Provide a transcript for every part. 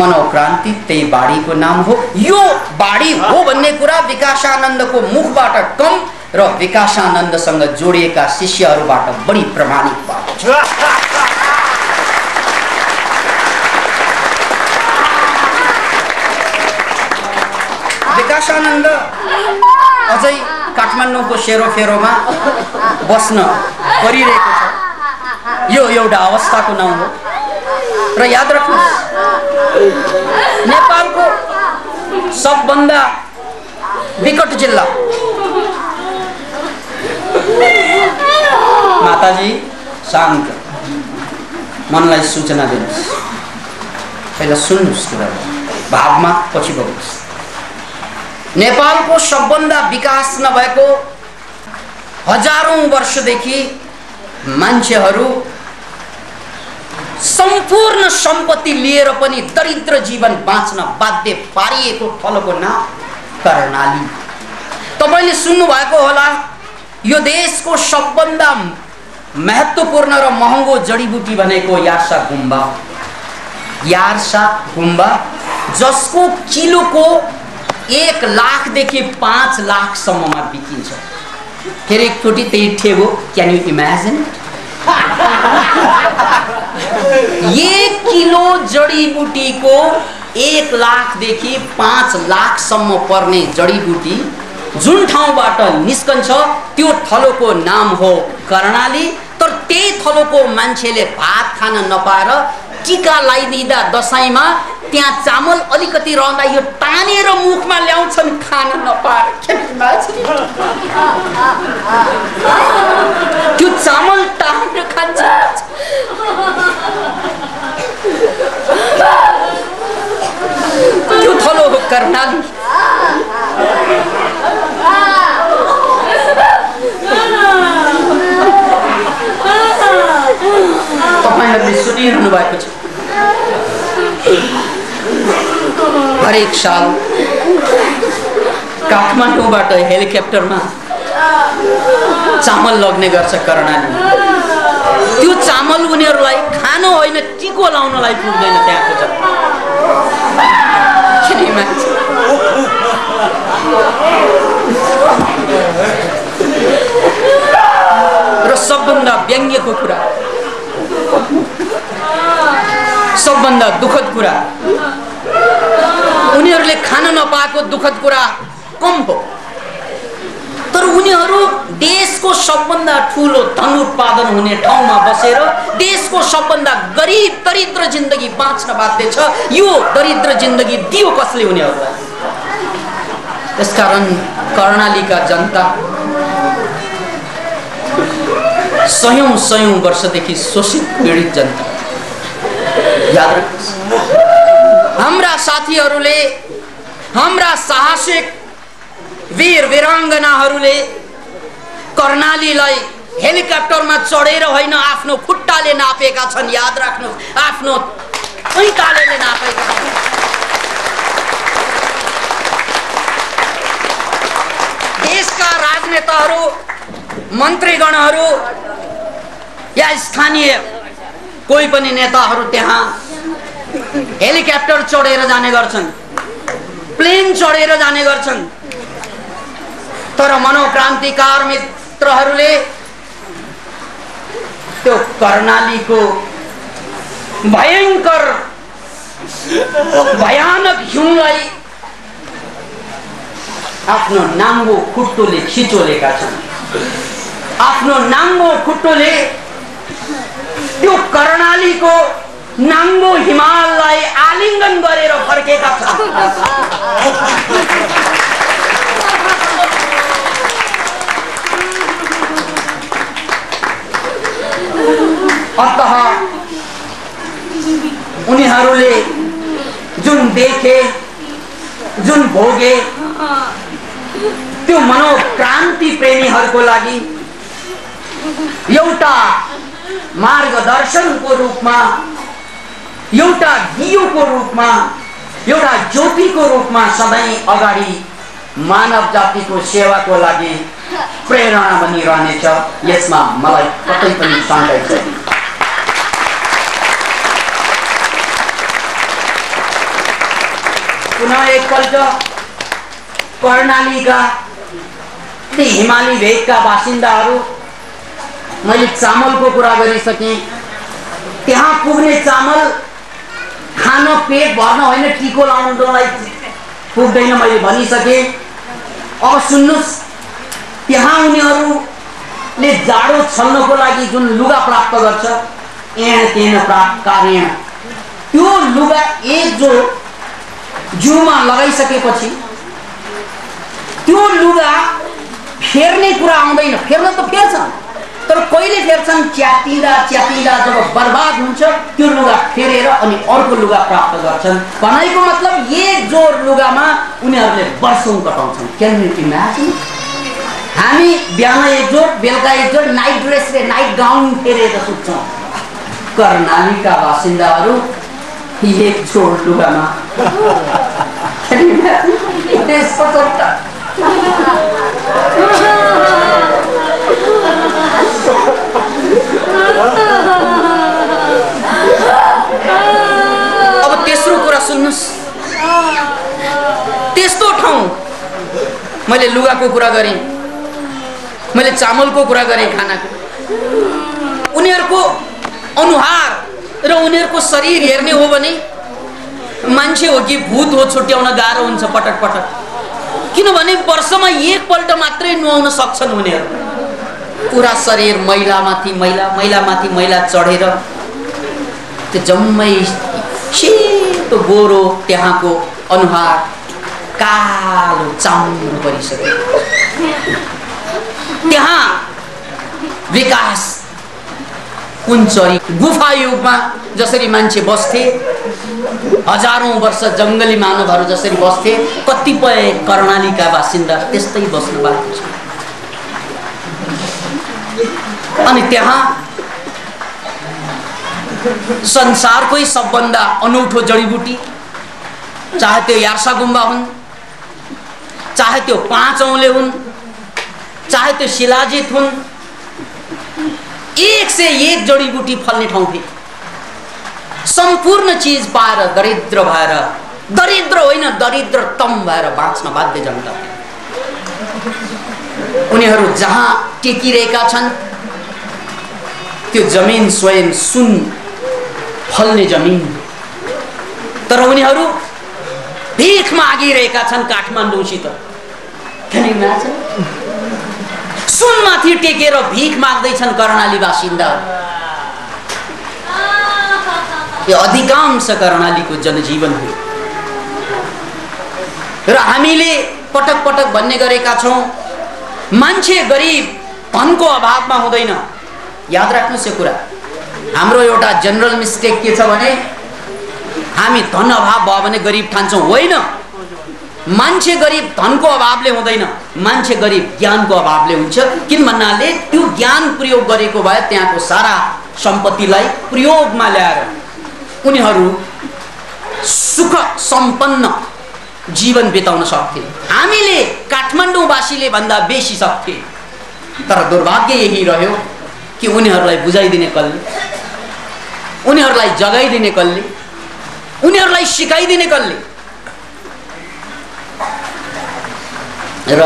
मनोक्रान्ति त्यही बाढीको नाम हो। यो बाढी हो भन्ने कुरा विकासानन्दको मुखबाट कम र विकासानन्दसँग जोडिएका शिष्यहरूबाट बढी प्रमाणित भएको छ। विकासानन्द अझै काठमाडौँको सेरोफेरोमा बस्न परिरहेको छ। यो एउटा अवस्थाको नाम हो। र याद राख्नुहोस्, नेपालको सबभन्दा विकट जिल्ला, माताजी शान्त, मनलाई सूचना दिनुहोस्, पहिला सुन्नुहोस् कुरा, भावमा पछि बग्नुहोस्। नेपालको सबभन्दा विकास नभएको हजारौं वर्षदेखि मान्छेहरू सम्पूर्ण सम्पत्ति लिएर पनि दरिद्र जीवन बाँच्न बाध्य पारिएको थलोको नाम कर्णाली। तपाईले सुन्नु भएको होला, यो देशको सबभन्दा महत्त्वपूर्ण र महँगो जडीबुटी भनेको यार्सा गुम्बा। यार्सा गुम्बा जसको किलोको 1 लाखदेखि 5 लाखसम्ममा बिकिन्छ। फेरि एकचोटि त्यही ठेगो, क्यान यु इमेजिन? 1 किलो जडीबुटीको 1 लाखदेखि 5 लाखसम्म पर्ने जडीबुटी जुन ठाउँबाट निस्कन्छ त्यो थलोको नाम हो कर्णाली। तर त्यही थलोको मान्छेले भात खान नपाएर टीका लगाइदिँदा दशैंमा त्यहाँ चामल अलिकति रहँदा यो तानेर मुखमा ल्याउँछन् खान नपाएर। त्यो चामल तानेर खान्छ। त्यो थलो हो कर्णाली। तपाईहरुले सुनिरहनु भएको छ, हरेक साल काठमाडौँबाट हेलिकप्टरमा चामल लग्ने गर्छ कर्णाली। त्यो चामल उनीहरूलाई खानु होइन, टिको लाउनलाई पुग्दैन त्यहाँको जग्गा। र सबभन्दा व्यङ्ग्यको कुरा, सबभन्दा दुःखद कुरा, उनीहरूले खान नपाएको दुःखद कुरा कम हो, तर उनीहरू देशको सबभन्दा ठूलो धन उत्पादन हुने ठाउँमा बसेर देशको सबभन्दा गरिब दरिद्र जिन्दगी बाँच्न बाध्य छ। यो दरिद्र जिन्दगी दियो कसले उनीहरूलाई? त्यसकारण कर्णालीका जनता सयौं वर्षदेखि शोषित पीडित जनता। याद राख्नुहोस्, हाम्रा साथीहरूले, हाम्रा साहसिक वीर वीराङ्गनाहरूले कर्णालीलाई हेलिकप्टरमा चढेर होइन, आफ्नो खुट्टाले नापेका छन्। याद राख्नुहोस्, आफ्नो ऐँताले नापेका छन्। देशका राजनेताहरू, मन्त्रीगणहरू या स्थानीय कोही पनि नेताहरू त्यहाँ हेलिकप्टर चढेर जाने गर्छन्, प्लेन चढेर जाने गर्छन्। तर मनोक्रान्तिकार मित्रहरूले त्यो कर्णालीको भयंकर भयानक हिउँलाई आफ्नो नाङ्गो खुट्टोले खिचोलेका छन्। आफ्नो नाङ्गो खुट्टोले त्यो कर्णालीको नाङ्गो हिमाललाई आलिङ्गन गरेर फर्केका छन्। अतः उनीहरूले जुन देखे जुन भोगे त्यो मनोक्रान्ति प्रेमीहरूको लागि एउटा मार्गदर्शनको रूपमा, एउटा दियोको रूपमा, एउटा ज्योतिको रूपमा सधैँ अगाडि मानव जातिको सेवाको लागि प्रेरणा बनिरहनेछ। यसमा मलाई कतै पनि शङ्का छैन। पुनः एकपल्ट कर्णालीका ती हिमाली भेगका बासिन्दाहरू, मैले चामलको कुरा गरिसकेँ। त्यहाँ पुग्ने चामल खान पेट भर्न होइन, टिको लाउनलाई पुग्दैन, मैले भनिसकेँ। अब सुन्नुहोस्, त्यहाँ उनीहरूले जाडो छल्नको लागि जुन लुगा प्राप्त गर्छ, कार्य त्यो लुगा एक जो जिउमा लगाइसकेपछि त्यो लुगा फेर्ने कुरा आउँदैन। फेर्न त फेर्छन्, तर कहिले फेर्छन्? च्यातिँदा च्यातिँदा जब बर्बाद हुन्छ त्यो लुगा फेरेर अनि अर्को लुगा प्राप्त गर्छन्। भनाइको मतलब एक जोर लुगामा उनीहरूले वर्षौं कटाउँछन्। Can you imagine? हामी बिहान एक जोर, बेलुका एक जोर नाइट ड्रेसले नाइट गाउन फेरेर सुत्छौँ। कर्णालीका बासिन्दाहरू एक जोर लुगामा अब तेस्रो कुरा सुन्नुस्। त्यस्तो ठाउँ, मैले लुगाको कुरा गरेँ, मैले चामलको कुरा गरेँ, खानाको, उनीहरूको अनुहार र उनीहरूको शरीर हेर्ने हो भने मान्छे हो कि भूत हो छुट्याउन गाह्रो हुन्छ पटक पटक। किनभने वर्षमा एकपल्ट मात्रै नुहाउन सक्छन् उनीहरू। पुरा शरीर मैलामाथि मैला, मैलामाथि मैला चढेर त्यो जम्मै सेतो गोरो, त्यहाँको अनुहार कालो चाम्रो परिसक्यो। त्यहाँ विकास कुञ्चरी गुफा युगमा जसरी मान्छे बस्थे, हजारौं वर्ष जंगली मानवहरू जसरी बस्थे, कतिपय कर्णालीका बासिन्दा त्यस्तै बस्नु बाँकी छ। अनि त्यहाँ संसारकै सबभन्दा अनौठो जडीबुटी, चाहे त्यो यार्सा गुम्बा हुन्, चाहे त्यो 5 औँले हुन्, चाहे त्यो शिलाजित हुन्, एक से एक जडीबुटी फल्ने ठाउँ थियो। सम्पूर्ण चीज पाएर दरिद्र भएर, दरिद्र होइन दरिद्रतम भएर बाँच्न बाध्य जनता। उनीहरू जहाँ टेकिरहेका छन् त्यो जमिन स्वयं सुन फल्ने जमिन, तर उनीहरू भीख मागिरहेका छन् काठमाडौँसित। सुनमाथि टेकेर भीख माग्दैछन् कर्णाली बासिन्दा। यो अधिकांश कर्णालीको जनजीवन हो। र हामीले पटक पटक भन्ने गरेका छौं, मान्छे गरिब धनको अभावमा हुँदैन। याद राख्नुस् यो कुरा। हाम्रो एउटा जनरल मिस्टेक के छ भने हामी धन अभाव भयो भने गरिब ठान्छौं। होइन, मान्छे गरिब धनको अभावले हुँदैन, मान्छे गरिब ज्ञानको अभावले हुन्छ। किन भन्नाले त्यो ज्ञान प्रयोग गरेको भए त्यहाँको सारा सम्पत्तिलाई प्रयोगमा ल्याएर उनीहरू सुख सम्पन्न जीवन बिताउन सक्थे। हामीले काठमाडौँवासीले भन्दा बेसी सक्थे, तर दुर्भाग्य यही रह्यो कि उनीहरूलाई बुझाइदिने कसले, उनीहरूलाई जगाइदिने कसले, उनीहरूलाई सिकाइदिने कसले। र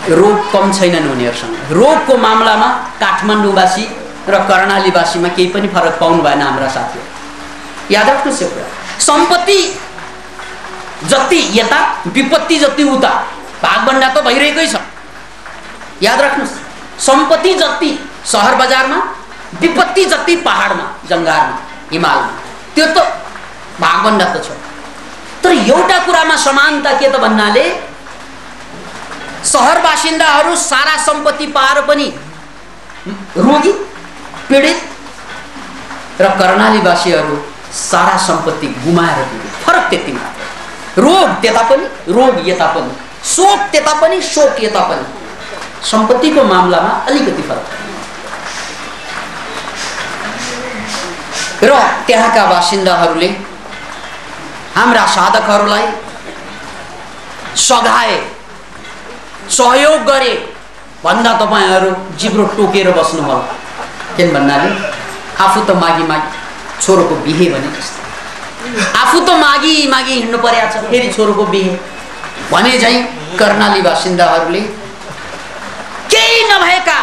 रोग कम छैनन् उनीहरूसँग। रोगको मामलामा काठमाडौँवासी र कर्णालीवासीमा केही पनि फरक पाउनु भएन हाम्रा साथीहरू। याद राख्नुहोस् यो कुरा। सम्पत्ति जति यता, विपत्ति जति उता, भागभण्डा त भइरहेकै छ। याद राख्नुहोस्, सम्पत्ति जति सहर बजारमा, विपत्ति जति पहाडमा, जङ्गारमा, हिमालमा, त्यो त भागभण्डा त छ। तर एउटा कुरामा समानता के त भन्नाले सहर बासिन्दाहरू सारा सम्पत्ति पाएर पनि रोगी पीडित, र कर्णालीवासीहरू सारा सम्पत्ति गुमाएर पीडित। फरक त्यति मात्र। रोग त्यता पनि, रोग यता पनि, शोक त्यता पनि, शोक यता पनि। सम्पत्तिको मामलामा अलिकति फरक। र त्यहाँका बासिन्दाहरूले हाम्रा साधकहरूलाई सघाए, सहयोग गरे भन्दा तपाईहरू जिब्रो टोकेर बस्नु होला। किन भन्नाले आफू त मागी मागी छोरोको बिहे भने जस्तो, आफू त मागी मागी हिँड्नु परेको छ, फेरि छोरोको बिहे भने झैँ कर्णाली बासिन्दाहरूले केही नभएका,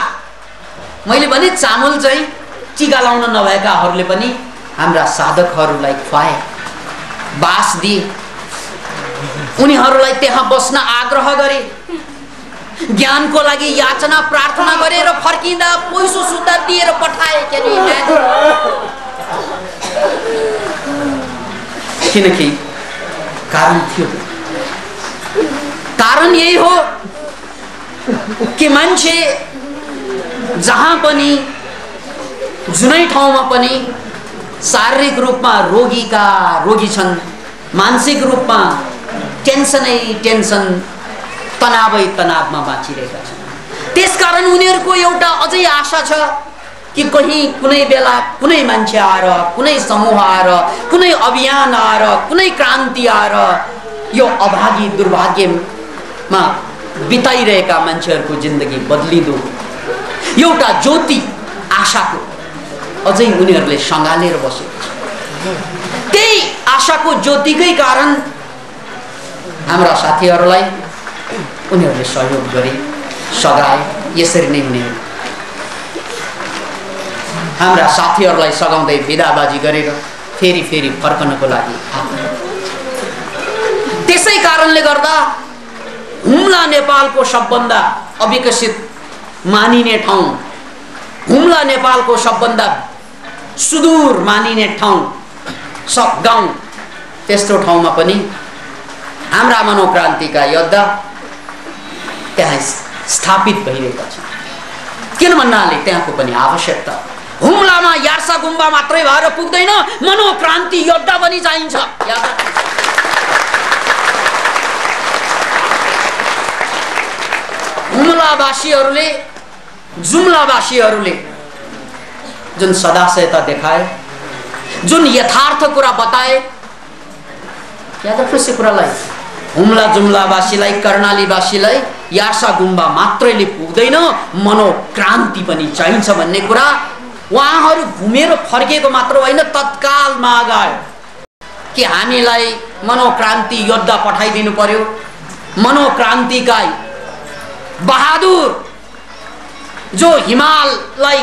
मैले भने चामल चाहिँ टीका लाउन नभएकाहरूले पनि हाम्रा साधकहरूलाई खुवाए, बास दिए, उनीहरूलाई त्यहाँ बस्न आग्रह गरे, ज्ञानको लागि याचना प्रार्थना गरेर फर्किँदा पैसो सुत्ता दिएर पठाए। किनकि कारण थियो, कारण यही हो कि मान्छे जहाँ पनि जुनै ठाउँमा पनि शारीरिक रूपमा रोगी छन्, मानसिक रूपमा टेन्सनै टेन्सन, तनावै तनावमा बाँचिरहेका छन्। त्यसकारण उनीहरूको एउटा अझै आशा छ कि कहीँ कुनै बेला कुनै मान्छे आएर, कुनै समूह आएर, कुनै अभियान आएर, कुनै क्रान्ति आएर यो अभागी दुर्भाग्यमा बिताइरहेका मान्छेहरूको जिन्दगी बदलिदो एउटा ज्योति आशाको अझै उनीहरूले सँगालेर बसेको छ। त्यही आशाको ज्योतिकै कारण हाम्रा साथीहरूलाई उनीहरूले सहयोग गरे, सघाए। यसरी नै उनीहरू हाम्रा साथीहरूलाई सघाउँदै बिदाबाजी गरेर फेरि फेरि फर्कनको लागि आए। त्यसै कारणले गर्दा हुम्ला नेपालको सबभन्दा अविकसित मानिने ठाउँ, हुम्ला नेपालको सबभन्दा सुदूर मानिने ठाउँ, सब गाउँ, त्यस्तो ठाउँमा पनि हाम्रा मनोक्रान्तिका योद्धा त्यहाँ स्थापित भइरहेका छन्। किन भन्नाले त्यहाँको पनि आवश्यकता, हुम्लामा यार्सा गुम्बा मात्रै भएर पुग्दैन, मनोक्रान्ति योद्धा पनि चाहिन्छ। हुम्लावासीहरूले, जुम्लावासीहरूले जुन सदाशयता देखाए, जुन यथार्थ कुरा बताए, याद रख्नुहोस् यो कुरालाई, हुम्ला जुम्लावासीलाई, कर्णालीवासीलाई यार्सा गुम्बा मात्रैले पुग्दैन, मनोक्रान्ति पनि चाहिन्छ भन्ने कुरा उहाँहरू घुमेर फर्केको मात्र होइन, तत्काल माग आयो कि हामीलाई मनोक्रान्ति योद्धा पठाइदिनु पर्यो। मनोक्रान्तिका बहादुर जो हिमाललाई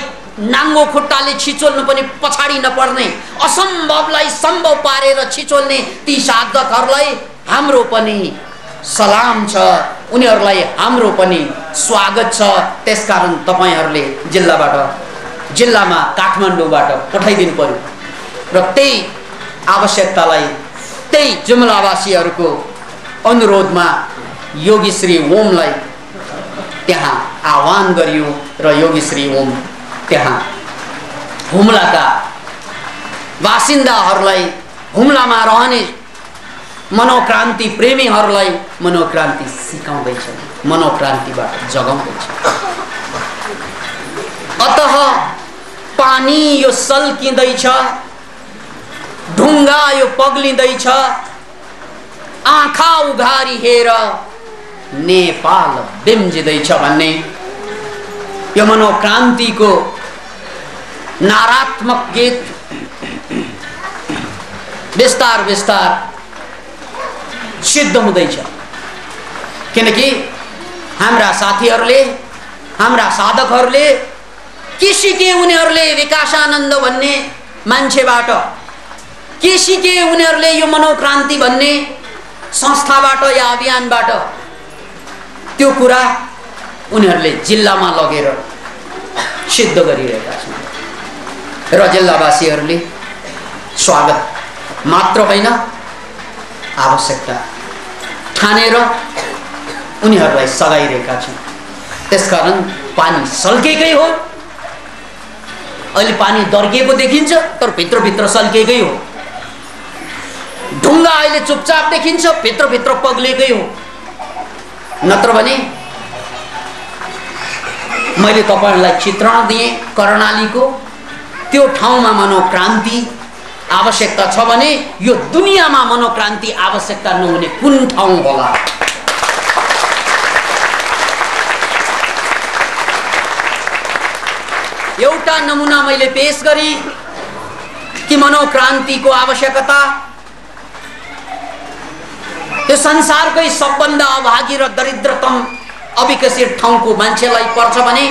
नाङ्गो खुट्टाले छिचोल्नु पनि पछाडि नपर्ने, असम्भवलाई सम्भव पारेर छिचोल्ने ती साधकहरूलाई हाम्रो पनि सलाम छ, उनीहरूलाई हाम्रो पनि स्वागत छ। त्यसकारण तपाईहरूले जिल्लामा काठमाडौँबाट पठाइदिनु पर्यो र त्यही आवश्यकतालाई, त्यही जुम्लावासीहरूको अनुरोधमा योगी श्री ओमलाई त्यहाँ आह्वान गरियो र योगी श्री ओम त्यहाँ हुम्लाका बासिन्दाहरूलाई, हुम्लामा रहने मनोक्रान्ति प्रेमीहरूलाई मनोक्रान्ति सिकाउँदैछ, मनोक्रान्तिबाट जगाउँदैछ। अतः पानी यो सल्किँदैछ, ढुङ्गा यो पग्लिँदैछ, आँखा उघारी हेर नेपाल बिम्जिँदैछ भन्ने यो मनोक्रान्तिको नारात्मक गीत बिस्तार बिस्तार सिद्ध हुँदैछ। किनकि हाम्रा साथीहरूले, हाम्रा साधकहरूले के सिके, उनीहरूले विकासानन्द भन्ने मान्छेबाट के सिके, उनीहरूले यो मनोक्रान्ति भन्ने संस्थाबाट या अभियानबाट, त्यो कुरा उनीहरूले जिल्लामा लगेर सिद्ध गरिरहेका छन् र जिल्लावासीहरूले स्वागत मात्र होइन, आवश्यकता ठानेर उनीहरूलाई सघाइरहेका छन्। त्यसकारण पानी सल्केकै हो, अहिले पानी दर्किएको देखिन्छ तर भित्रभित्र सल्केकै हो। ढुङ्गा अहिले चुपचाप देखिन्छ, भित्र पग्लेकै हो। नत्र भने मैले तपाईहरुलाई चित्रण दिएँ कर्णालीको, त्यो ठाउँमा मनोक्रान्ति आवश्यकता छ भने यो दुनियाँमा मनोक्रान्ति आवश्यकता नहुने कुन ठाउँ होला? एउटा नमुना मैले पेश गरी कि मनोक्रान्तिको आवश्यकता त्यो संसारकै सबभन्दा अभागी र दरिद्रतम अविकसित ठाउँको मान्छेलाई पर्छ भने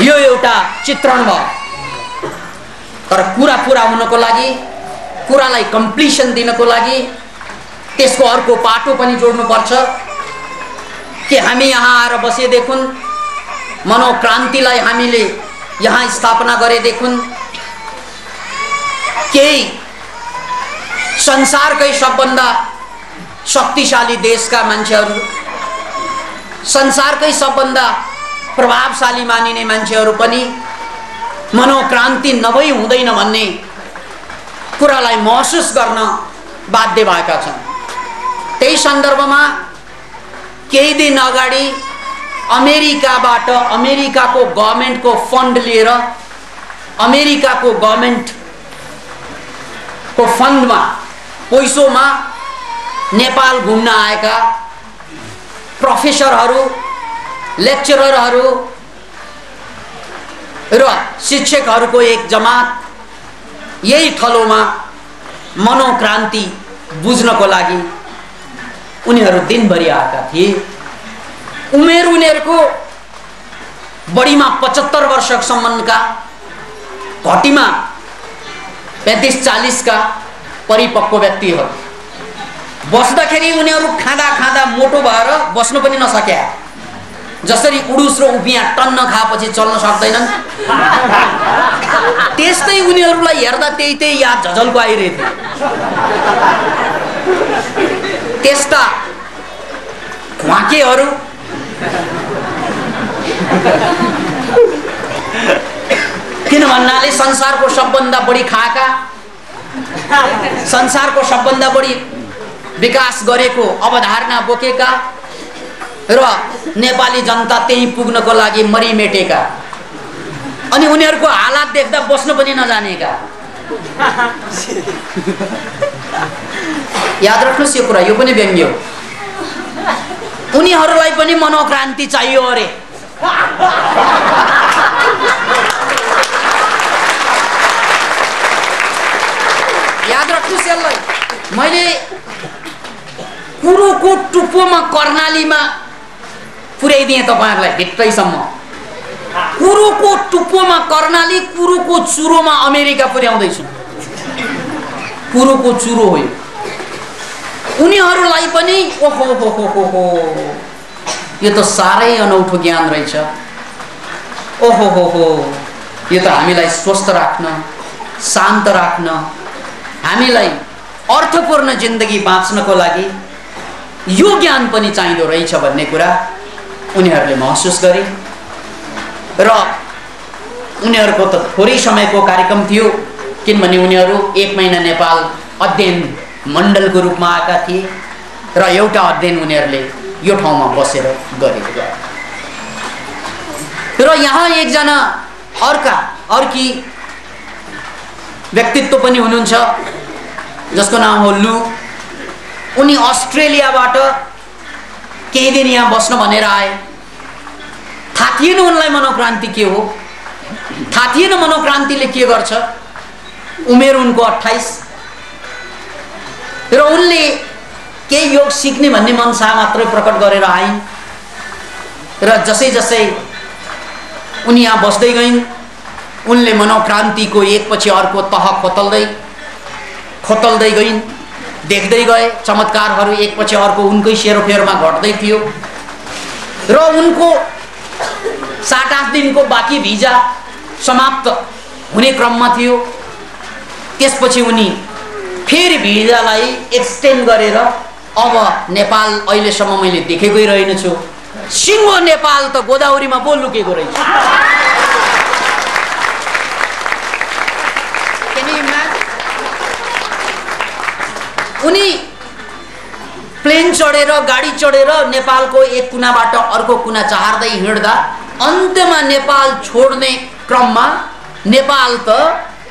यो एउटा चित्रण भयो। तर कुरा पूरा हुनको लागि, कुरालाई कम्प्लिसन दिनको लागि त्यसको अर्को पाटो पनि जोड्नु पर्छ कि हामी यहाँ आएर बसे देखुन, मनोक्रान्तिलाई हामीले यहाँ स्थापना गरे देखुन, केही संसारकै सबभन्दा शक्तिशाली देशका मान्छेहरू, संसारकै सबभन्दा प्रभावशाली मानिने मान्छेहरू पनि मनोक्रान्ति नभई हुँदैन भन्ने कुरालाई महसुस गर्न बाध्य भएका छन्। त्यही सन्दर्भमा केही दिन अगाडि अमेरिकाबाट, अमेरिकाको गभर्नमेन्टको फन्ड लिएर, अमेरिकाको गभर्नमेन्टको फन्डमा, पैसोमा नेपाल घुम्न आएका प्रोफेसरहरू, लेक्चररहरू र शिक्षकहरूको एक जमात यही थलोमा मनोक्रान्ति बुझ्नको लागि उनीहरू दिनभरि आएका थिए। उमेर उनीहरूको बढीमा 75 वर्षसम्मका, घटीमा 35-40 का परिपक्व व्यक्तिहरू। बस्दाखेरि उनीहरू खाँदा मोटो भएर बस्नु पनि नसके, जसरी उडुस र उपियाँ टन्न खाएपछि चल्न सक्दैनन् त्यस्तै उनीहरूलाई हेर्दा त्यही याद झझल्को आइरहेको थियो। त्यस्ता ख्वाकेहरू किन भन्नाले संसारको सबभन्दा बढी खाएका, संसारको सबभन्दा बढी विकास गरेको अवधारणा बोकेका र नेपाली जनता त्यही पुग्नको लागि मरिमेटेका, अनि उनीहरूको हालत देख्दा बस्न पनि नजानेका। याद राख्नुस् यो कुरा, यो पनि व्यङ्ग्य हो। उनीहरूलाई पनि मनोक्रान्ति चाहियो अरे। याद राख्नुस् यसलाई। मैले कुरोको टुप्पोमा कर्णालीमा पुर्याइदिएँ तपाईहरुलाई भित्रैसम्म। कुरोको टुप्पोमा कर्णाली, कुरोको चुरोमा अमेरिका पुर्याउँदैछु। कुरोको चुरो हो यो। उनीहरूलाई पनि ओहो हो यो त साह्रै अनौठो ज्ञान रहेछ। ओहो हो यो त हामीलाई स्वस्थ राख्न, शान्त राख्न, हामीलाई अर्थपूर्ण जिन्दगी बाँच्नको लागि यो ज्ञान पनि चाहिँदो रहेछ भन्ने कुरा उनीहरूले महसुस गरे। र उनीहरूको त थोरै समयको कार्यक्रम थियो, किनभने उनीहरू 1 महिना नेपाल अध्ययन मण्डलको रूपमा आएका थिए र एउटा अध्ययन उनीहरूले यो ठाउँमा बसेर गरेको। र यहाँ एकजना अर्की व्यक्तित्व पनि हुनुहुन्छ जसको नाम हो लु। उनी अस्ट्रेलियाबाट केही दिन यहाँ बस्न भनेर आए। थाहा थिएन उनलाई मनोक्रान्ति के हो, थाहा थिएन मनोक्रान्तिले के गर्छ। उमेर उनको 28 र उनले केही योग सिक्ने भन्ने मनसा मात्रै प्रकट गरेर आइन्। र जसै जसै उनी यहाँ बस्दै गइन्, उनले मनोक्रान्तिको एकपछि अर्को तह खोतल्दै गइन्। देख्दै गए चमत्कारहरू एकपछि अर्को उनकै सेरोफेरमा घट्दै थियो। र उनको 7-8 दिनको बाँकी भिजा समाप्त हुने क्रममा थियो। त्यसपछि उनी फेरि भिजालाई एक्सटेन्ड गरेर अब नेपाल अहिलेसम्म मैले देखेकै रहेनछु, सिङ्गो नेपाल त गोदावरीमा पो लुकेको रहेछ। उनी प्लेन चढेर गाडी चढेर नेपालको एक कुनाबाट अर्को कुना चाहर्दै हिँड्दा अन्त्यमा नेपाल छोड्ने क्रममा नेपाल त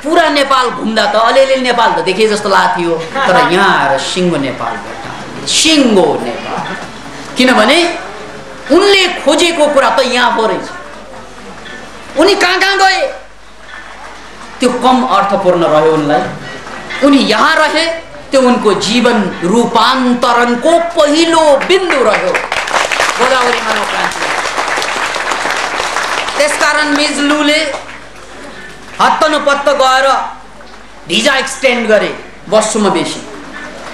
पूरा नेपाल घुम्दा त अलिअलि नेपाल त देखे जस्तो लाग्थ्यो, तर यहाँ आएर सिङ्गो नेपाल भेट्टा, सिङ्गो नेपाल। किनभने उनले खोजेको कुरा त यहाँ पो रहेछ। उनी कहाँ कहाँ गए त्यो कम अर्थपूर्ण रह्यो उनलाई। उनी यहाँ रहे त्यो उनको जीवन रूपान्तरणको पहिलो बिन्दु रह्यो गोदावरी मनोक्रान्ति। त्यसकारण मिजलुले हत्तनपत्त गएर भिजा एक्सटेन्ड गरे, बस्छु म बेसी,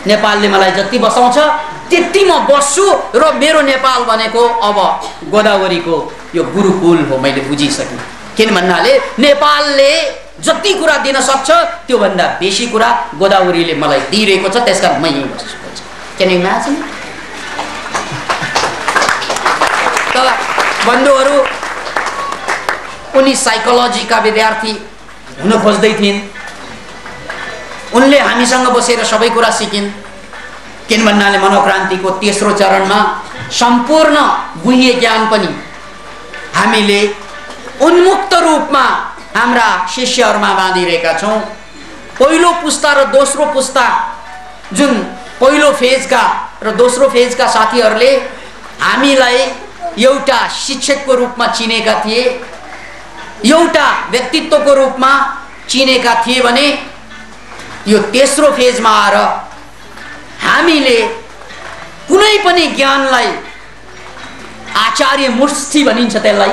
नेपालले मलाई जति बसाउँछ त्यति म बस्छु र मेरो नेपाल भनेको अब गोदावरीको यो गुरुकुल हो, मैले बुझिसकेँ। किन भन्नाले नेपालले जति कुरा दिन सक्छ त्यो भन्दा बेसी कुरा गोदावरीले मलाई दिइरहेको छ, त्यसकारण म यहीँ बस्छु। Can you imagine? त बन्धुहरू, उनी साइकोलोजीका विद्यार्थी हुन खोज्दै थिइन्। उनले हामीसँग बसेर सबै कुरा सिकिन्। किन भन्नाले मनोक्रान्तिको तेस्रो चरणमा सम्पूर्ण गुह्य ज्ञान पनि हामीले उन्मुक्त रूपमा हाम्रा शिष्यहरूमा बाँधिरहेका छौँ। पहिलो पुस्ता र दोस्रो पुस्ता, जुन पहिलो फेजका र दोस्रो फेजका साथीहरूले हामीलाई एउटा शिक्षकको रूपमा चिनेका थिए, एउटा व्यक्तित्वको रूपमा चिनेका थिए भने यो तेस्रो फेजमा आएर हामीले कुनै पनि ज्ञानलाई आचार्य मुष्टि भनिन्छ त्यसलाई,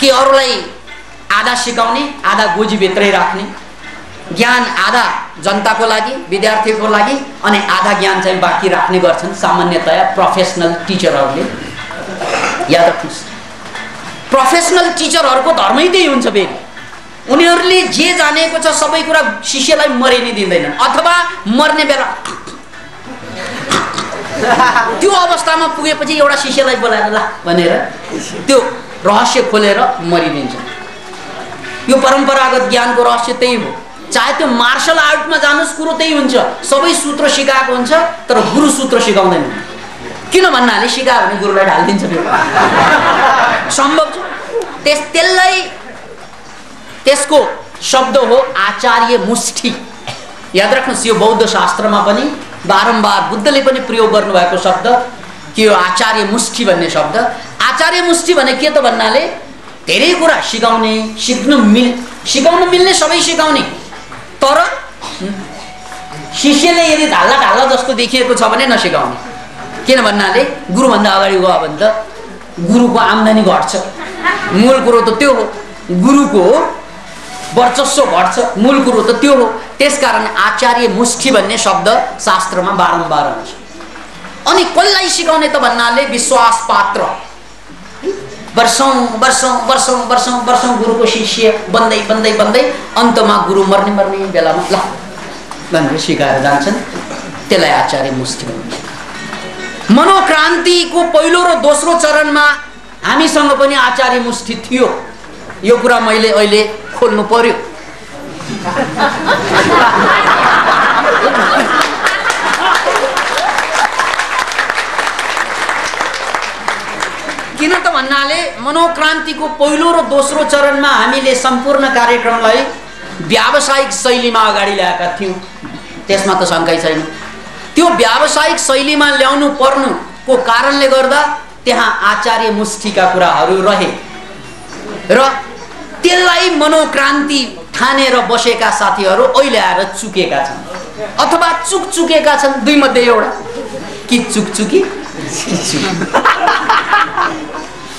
कि अरूलाई आधा सिकाउने आधा गोजीभित्रै राख्ने, ज्ञान आधा जनताको लागि विद्यार्थीको लागि अनि आधा ज्ञान चाहिँ बाँकी राख्ने गर्छन् सामान्यतया प्रोफेसनल टिचरहरूले। याद राख्नुहोस्, प्रोफेसनल टिचरहरूको धर्मै त्यही हुन्छ। फेरि उनीहरूले जे जानेको छ सबै कुरा शिष्यलाई मरिनै दिँदैनन्, अथवा मर्ने बेला त्यो अवस्थामा पुगेपछि एउटा शिष्यलाई बोलाएर ला भनेर त्यो रहस्य खोलेर मरिदिन्छ। यो परम्परागत ज्ञानको रहस्य त्यही हो। चाहे त्यो मार्शल आर्टमा जानुस्, कुरो त्यही हुन्छ। सबै सूत्र सिकाएको हुन्छ तर गुरु सूत्र सिकाउँदैन। किन भन्नाले सिकायो भने गुरुलाई ढालिदिन्छ, सम्भव छ। त्यसको शब्द हो आचार्य मुष्टि। याद राख्नुहोस्, यो बौद्ध शास्त्रमा पनि बारम्बार बुद्धले पनि प्रयोग गर्नुभएको शब्द के हो, आचार्य मुष्टि भन्ने शब्द। आचार्य मुष्टि भने के त भन्नाले धेरै कुरा सिकाउने, सिकाउन मिल्ने सबै सिकाउने, तर शिष्यले यदि ढाल्ला ढाल्ला जस्तो देखिएको छ भने नसिकाउने। किन भन्नाले गुरुभन्दा अगाडि गयो भने त गुरुको आम्दानी घट्छ। मूल कुरो त त्यो हो, गुरुको वर्चस्व घट्छ, मूल कुरो त त्यो हो। त्यसकारण आचार्य मुष्टि भन्ने शब्द शास्त्रमा बारम्बार आउँछ। अनि कसलाई सिकाउने त भन्नाले विश्वास पात्र, वर्षौं वर्षौं वर्षौं वर्षौं वर्षौं गुरुको शिष्य बन्दै बन्दै बन्दै अन्तमा गुरु मर्ने बेलामा ल भनेर सिकाएर जान्छन्। त्यसलाई आचार्य मुष्टि भन्छ। मनोक्रान्तिको पहिलो र दोस्रो चरणमा हामीसँग पनि आचार्य मुष्टि थियो। यो कुरा मैले अहिले खोल्नु पर्यो। किन त भन्नाले मनोक्रान्तिको पहिलो र दोस्रो चरणमा हामीले सम्पूर्ण कार्यक्रमलाई व्यावसायिक शैलीमा अगाडि ल्याएका थियौँ। त्यसमा त शङ्कै छैन। त्यो व्यावसायिक शैलीमा ल्याउनु पर्नुको कारणले गर्दा त्यहाँ आचार्य मुष्टिका कुराहरू रहे र त्यसलाई मनोक्रान्ति ठानेर बसेका साथीहरू अहिले आएर चुकेका छन्, अथवा चुकेका छन्। दुई मध्ये एउटा, कि चुकी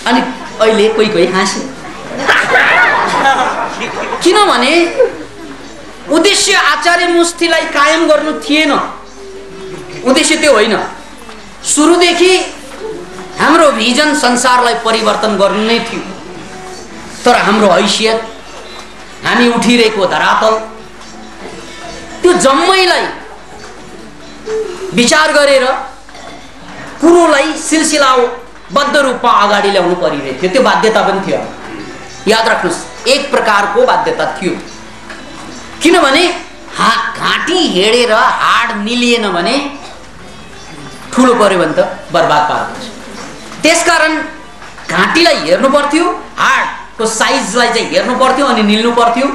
अनि अहिले कोही हाँसे। किनभने उद्देश्य आचार्य मुष्टिलाई कायम गर्नु थिएन। उद्देश्य त्यो होइन। सुरुदेखि हाम्रो भिजन संसारलाई परिवर्तन गर्नु नै थियो, तर हाम्रो हैसियत, हामी उठिरहेको धरातल, त्यो जम्मैलाई विचार गरेर कुरोलाई सिलसिलाबद्ध रूपमा अगाडि ल्याउनु परिरहेको थियो। त्यो बाध्यता पनि थियो। याद राख्नुहोस्, एक प्रकारको बाध्यता थियो। किनभने घाँटी हेडेर हाड निलिएन भने ठुलो पर्यो भने त बर्बाद पार्छ। त्यसकारण घाँटीलाई हेर्नु पर्थ्यो, हाडको साइजलाई चाहिँ हेर्नु पर्थ्यो अनि निल्नु पर्थ्यो।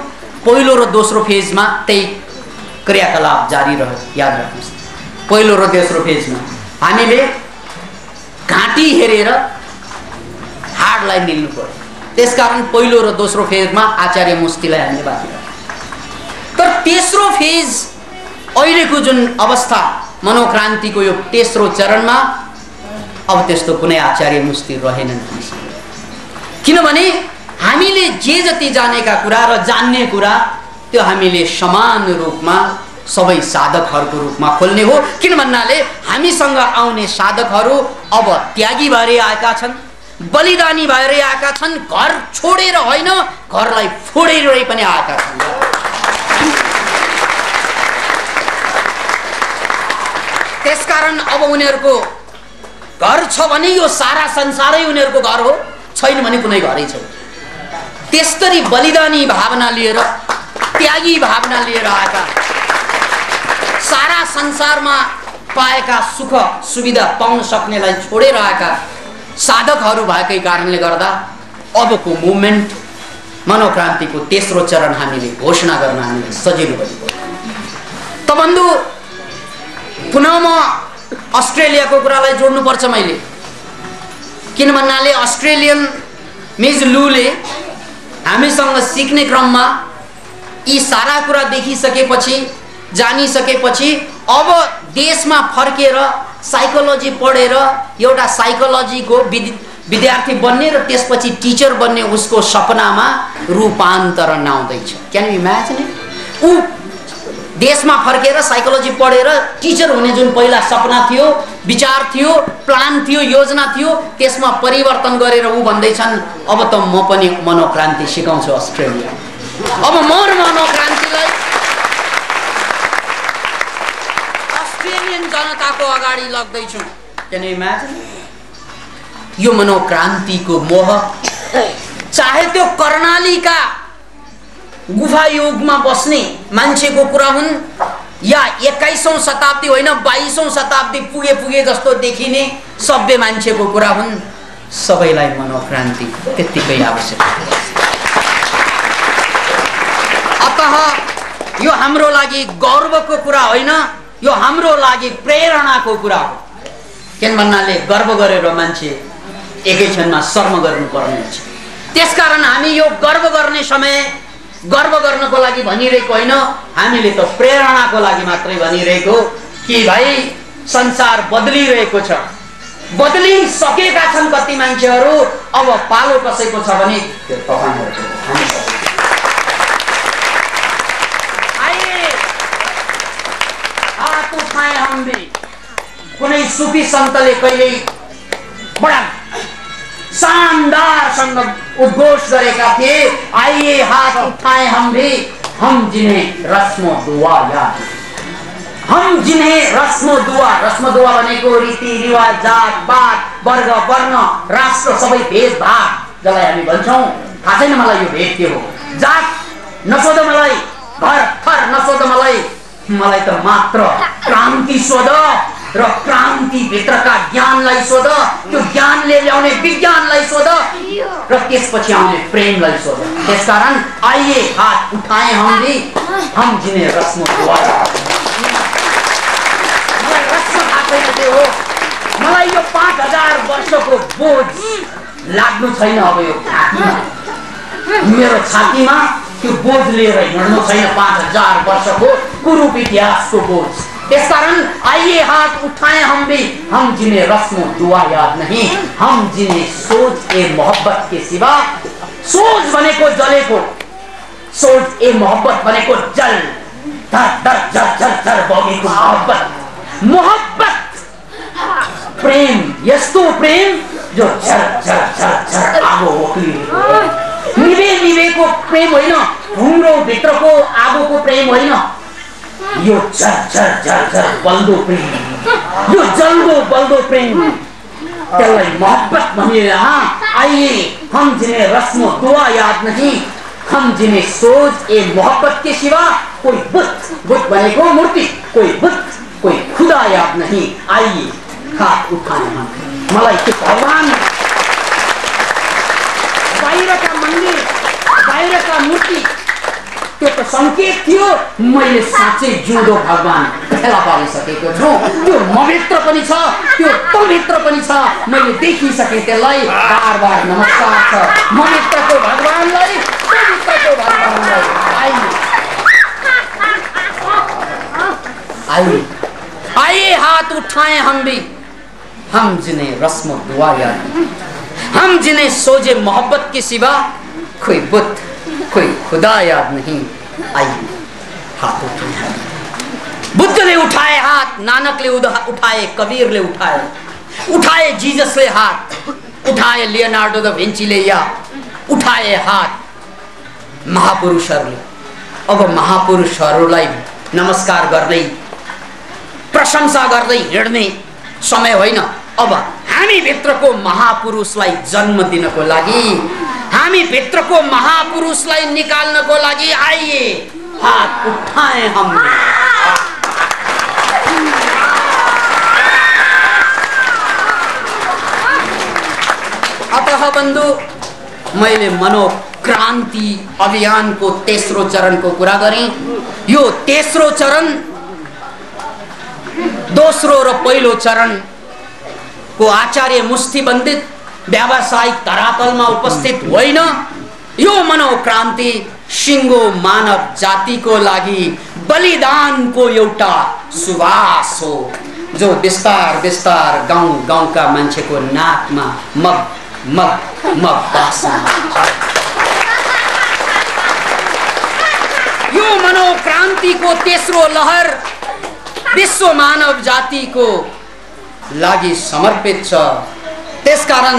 पहिलो र दोस्रो फेजमा त्यही क्रियाकलाप जारी रह्यो। याद राख्नुहोस्, पहिलो र दोस्रो फेजमा हामीले घाँटी हेरेर हाडलाई निल्नु पर्यो। त्यसकारण पहिलो र दोस्रो फेजमा आचार्य मुष्टिलाई हामीले बाँकी राख्यौँ। तर तेस्रो फेज अहिलेको जुन अवस्था मनोक्रान्तिको यो तेस्रो चरणमा अब त्यस्तो कुनै आचार्य मुष्टि रहेनन्। किनभने हामीले जे जति जानेका कुरा र जान्ने कुरा त्यो हामीले समान रूपमा सबै साधकहरूको रूपमा खोल्ने हो। किन भन्नाले हामीसँग आउने साधकहरू अब त्यागी भएर आएका छन्, बलिदानी भएर आएका छन्, घर छोडेर होइन घरलाई फोडेर पनि आएका छन्। त्यसकारण अब उनीहरूको घर छ भने यो सारा संसारै उनीहरूको घर हो, छैन भने कुनै घरै छैन। त्यस्तरी बलिदानी भावना लिएर, त्यागी भावना लिएर आएका, सारा संसारमा पाएका सुख सुविधा पाउन सक्नेलाई छोडेर आएका साधकहरू भएकै कारणले गर्दा अबको मुभमेन्ट मनोक्रान्तिको तेस्रो चरण हामीले घोषणा गर्न हामीलाई सजिलो भएको। त बन्धु, पुनः म अस्ट्रेलियाको कुरालाई जोड्नुपर्छ मैले। किन भन्नाले अस्ट्रेलियन मिज लूले हामीसँग सिक्ने क्रममा यी सारा कुरा देखिसकेपछि, जानिसकेपछि अब देशमा फर्केर साइकोलोजी पढेर एउटा साइकोलोजीको विद्यार्थी बन्ने र त्यसपछि टिचर बन्ने उसको सपनामा रूपान्तरण आउँदैछ। Can you imagine it? ऊ देशमा फर्केर साइकोलोजी पढेर टिचर हुने जुन पहिला सपना थियो, विचार थियो, प्लान थियो, योजना थियो, त्यसमा परिवर्तन गरेर ऊ भन्दैछन् अब त म पनि मनोक्रान्ति सिकाउँछु अस्ट्रेलिया। अब म मनोक्रान्तिलाई अस्ट्रेलियन जनताको अगाडि लग्दैछु। Can you imagine? यो मनोक्रान्तिको मोह, चाहे त्यो कर्णालीका गुफा युगमा बस्ने मान्छेको कुरा हुन् या 21औं शताब्दी होइन 22औं शताब्दी पुगे जस्तो देखिने सभ्य मान्छेको कुरा हुन्, सबैलाई मनोक्रान्ति त्यत्तिकै आवश्यक। अतः यो हाम्रो लागि गौरवको कुरा होइन, यो हाम्रो लागि प्रेरणाको कुरा हो। किन भन्नाले गर्व गरेर मान्छे एकै क्षणमा शर्म गर्नुपर्ने हुन्छ। त्यसकारण हामी यो गर्व गर्ने समय गर्व गर्नको लागि भनिरहेको होइन, हामीले त प्रेरणाको लागि मात्रै भनिरहेको कि भाइ संसार बदलिरहेको छ, बदलिसकेका छन् कति मान्छेहरू। अब पालो कसैको छ भने त्यो तपाईहरुको हो। आइए हात उठाए हम भी। कुनै सुफी सन्तले कहिल्यै बडा शानदार संग उद्घोष गरेका थिए, आइए हाथ उठाए हम भी, हम जिन्हें रस्मो दुआ याद, हम जिन्हें रस्मो दुआ भनेको रीति रिवाज, जात पात, वर्ग वर्ण, राष्ट्र सबै भेदभाव जसलाई हामी भन्छौं। थाहा छैन मलाई यो भेद के हो। जात नसोध मलाई, घर थर नसोध मलाई त मात्र क्रान्ति सोध र क्रान्ति भित्रका ज्ञानलाई सोध, त्यो ज्ञानले ल्याउने विज्ञानलाई सोध र त्यसपछि आउने प्रेमलाई सोध। त्यसकारण आइए हात उठाए हम भी, हम जिन्हें रस्म दुआ। मलाई रस्म थाहा छैन हो, मलाई यो 5000 वर्षको बोझ लाग्नु छैन। अब यो छातीमा, मेरो छातीमा त्यो बोझ लिएर हिँड्नु छैन 5000 वर्षको कुरूप इतिहासको बोझ। त्यसकारण आइए हाथ उठाए हम भी, हम जिन्हें रस्म दुआ याद नहीं, हम जिन्हें सोच ए मोहब्बत के सिवा, सोच भनेको जलेको, सोच ए मोहब्बत भनेको जल धर धर झर झर झर बगेको मोहब्बत, प्रेम, यस्तो प्रेम जो झर झर झर झर आगो ओक्लिरहेको, निभेको प्रेम होइन, ढुङ्ग्रो भित्रको आगोको प्रेम होइन, यो झर झर झर झर बल्दो प्रेम, यो जल्दो बल्दो प्रेम, त्यसलाई मोहब्बत भनिए। आइए हम जिन्हें रस्म दुआ याद नहीं, हम जिन्हें सोच ए मोहब्बत के सिवा कोई बुत बने को मूर्ति, कोई बुत, कोई खुदा याद नहीं। आइए हाथ उठाएं हम। मलाई के भगवान बाहिर का मंदिर, बाहिर का मूर्ति त्यो त संकेत थियो मैले साँच्चै जिउँदो भगवान फेला पारिसकेको छु। त्यो मभित्र पनि छ, त्यो तभित्र पनि छ। मैले देखिसकेँ त्यसलाई। बार बार नमस्कार छ मभित्रको भगवानलाई, तभित्रको भगवानलाई। आइए आइए हाथ उठाएं हम भी। हम जिन्हें रस्म दुआ याद, हम जिन्हें सोचे मोहब्बत के सिवा कोई बुत, कोई खुदा याद नहीं। आइए हाथ उठाए। बुद्ध ने उठाए हाथ, नानक ले उठाए, कबीर ले उठाए जीसस ले हाथ, उठाए लियोनार्डो दा विंची ले या उठाए हात महापुरुषहरूले। अब महापुरुषहरूलाई नमस्कार गर्दै प्रशंसा गर्दै हिँड्ने समय होइन। अब हामी भित्रको महापुरुषलाई जन्म दिनको लागि, हामी भित्रको महापुरुषलाई निकाल्नको लागि आइए हात उठाए हमने। अतः बन्धु, मैले मनोक्रान्ति अभियानको तेस्रो चरणको कुरा गरेँ। यो तेस्रो चरण दोस्रो र पहिलो चरण को आचार्य मुष्टिबन्धित व्यावसायिक धरातलमा उपस्थित होइन। यो मनोक्रान्ति सिङ्गो मानव जातिको लागि बलिदानको एउटा सुवास हो, जो बिस्तार बिस्तार गाउँ गाउँका मान्छेको नाकमा मग मग मग बास्न। यो मनोक्रान्तिको तेस्रो लहर विश्व मानव जातिको लागि समर्पित छ। त्यसकारण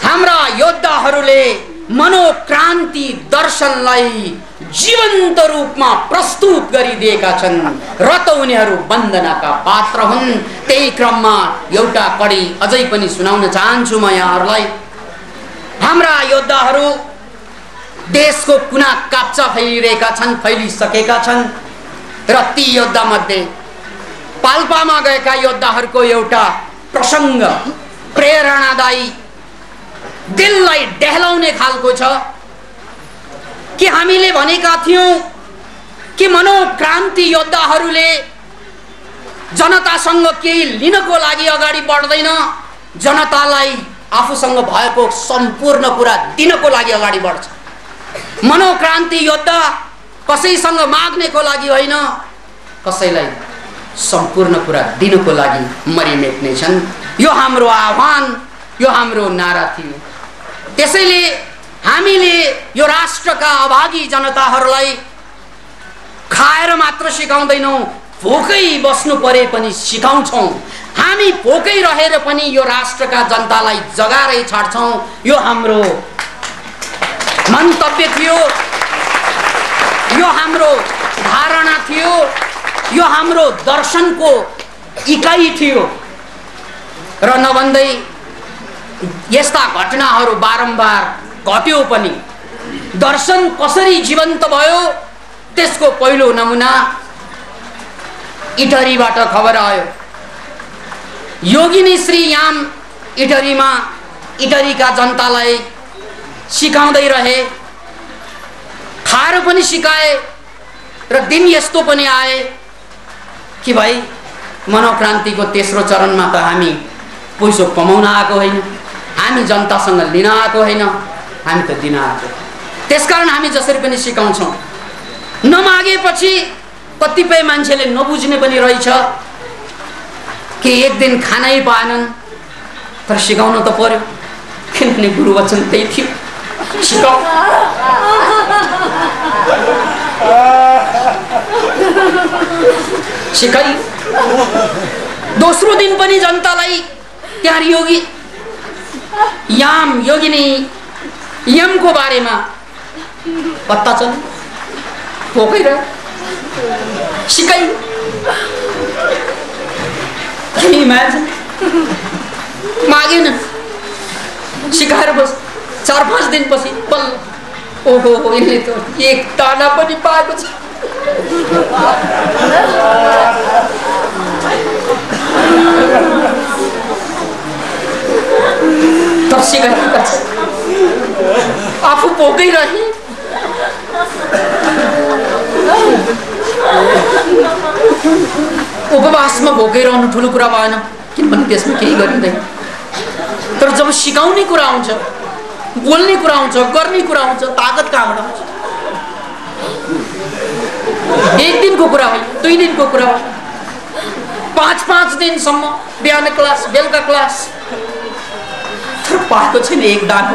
हाम्रा योद्धाहरूले मनोक्रान्ति दर्शनलाई जीवन्त रूपमा प्रस्तुत गरिदिएका छन् र त उनीहरू वन्दनाका पात्र हुन्। त्यही क्रममा एउटा कडी अझै पनि सुनाउन चाहन्छु म यहाँहरूलाई। हाम्रा योद्धाहरू देशको कुना काप्चा फैलिरहेका छन्, फैलिसकेका छन् र ती योद्धा मध्ये पाल्पामा गएका योद्धाहरूको एउटा प्रसङ्ग प्रेरणादायी, दिललाई डेहलाउने खालको छ कि हामीले भनेका थियौं कि मनोक्रान्ति योद्धाहरूले जनतासँग केही लिनको लागि अगाडि बढ्दैन, जनतालाई आफूसँग भएको सम्पूर्ण कुरा दिनको लागि अगाडि बढ्छ। मनोक्रान्ति योद्धा कसैसँग माग्नेको लागि होइन, कसैलाई सम्पूर्ण कुरा दिनको लागि मरिमेट्ने छन्। यो हाम्रो आह्वान, यो हाम्रो नारा थियो। त्यसैले हामीले यो राष्ट्रका अभागी जनताहरूलाई खाएर मात्र सिकाउँदैनौँ, भोकै बस्नु परे पनि सिकाउँछौँ। हामी भोकै रहेर पनि यो राष्ट्रका जनतालाई जगारै छाड्छौँ। यो हाम्रो मन्तव्य थियो, यो हाम्रो धारणा थियो, यो हाम्रो दर्शनको इकाइ थियो। र नभन्दै यस्ता घटनाहरू बारम्बार घट्यो पनि दर्शन कसरी जीवन्त भयो त्यसको पहिलो नमुना इटरीबाट खबर आयो। योगिनी श्री याम इटरीमा इटरीका जनतालाई सिकाउँदै रहे, खाएर पनि सिकाए र दिन यस्तो पनि आए कि भाइ मनोक्रान्तिको तेस्रो चरणमा त हामी पैसो कमाउन आएको होइन, हामी जनतासँग लिन आएको होइन, हामी त दिन आएको। त्यसकारण हामी जसरी पनि सिकाउँछौँ। नमागेपछि कतिपय मान्छेले नबुझ्ने पनि रहेछ कि एक दिन खानै पाएनन्, तर सिकाउनु त पर्यो, किनभने गुरुवचन त्यही थियो, सिकाऊ। सिकाइ। दोस्रो दिन पनि जनतालाई त्यहाँ योगी याम योगिनी यमको बारेमा पत्ता चल्यो, भोकै रह्यो, सिकाइ। मागेन, सिकाएर बस। 4-5 दिन पछि बल्ल ओहो यसले त एक दाना पनि पाएको छ। आफू भोकै रहे। उपवासमा भोकै रहनु ठुलो कुरा भएन, किनभने त्यसमा केही गरिँदैन। तर जब सिकाउने कुरा आउँछ, बोल्ने कुरा आउँछ, गर्ने कुरा आउँछ, ताकत कहाँबाट आउँछ? एक दिनको कुरा हो, 2 दिनको कुरा हो, 5-5 दिनसम्म बिहान क्लास बेलुका क्लास, तर पाएको छैन एक दाना।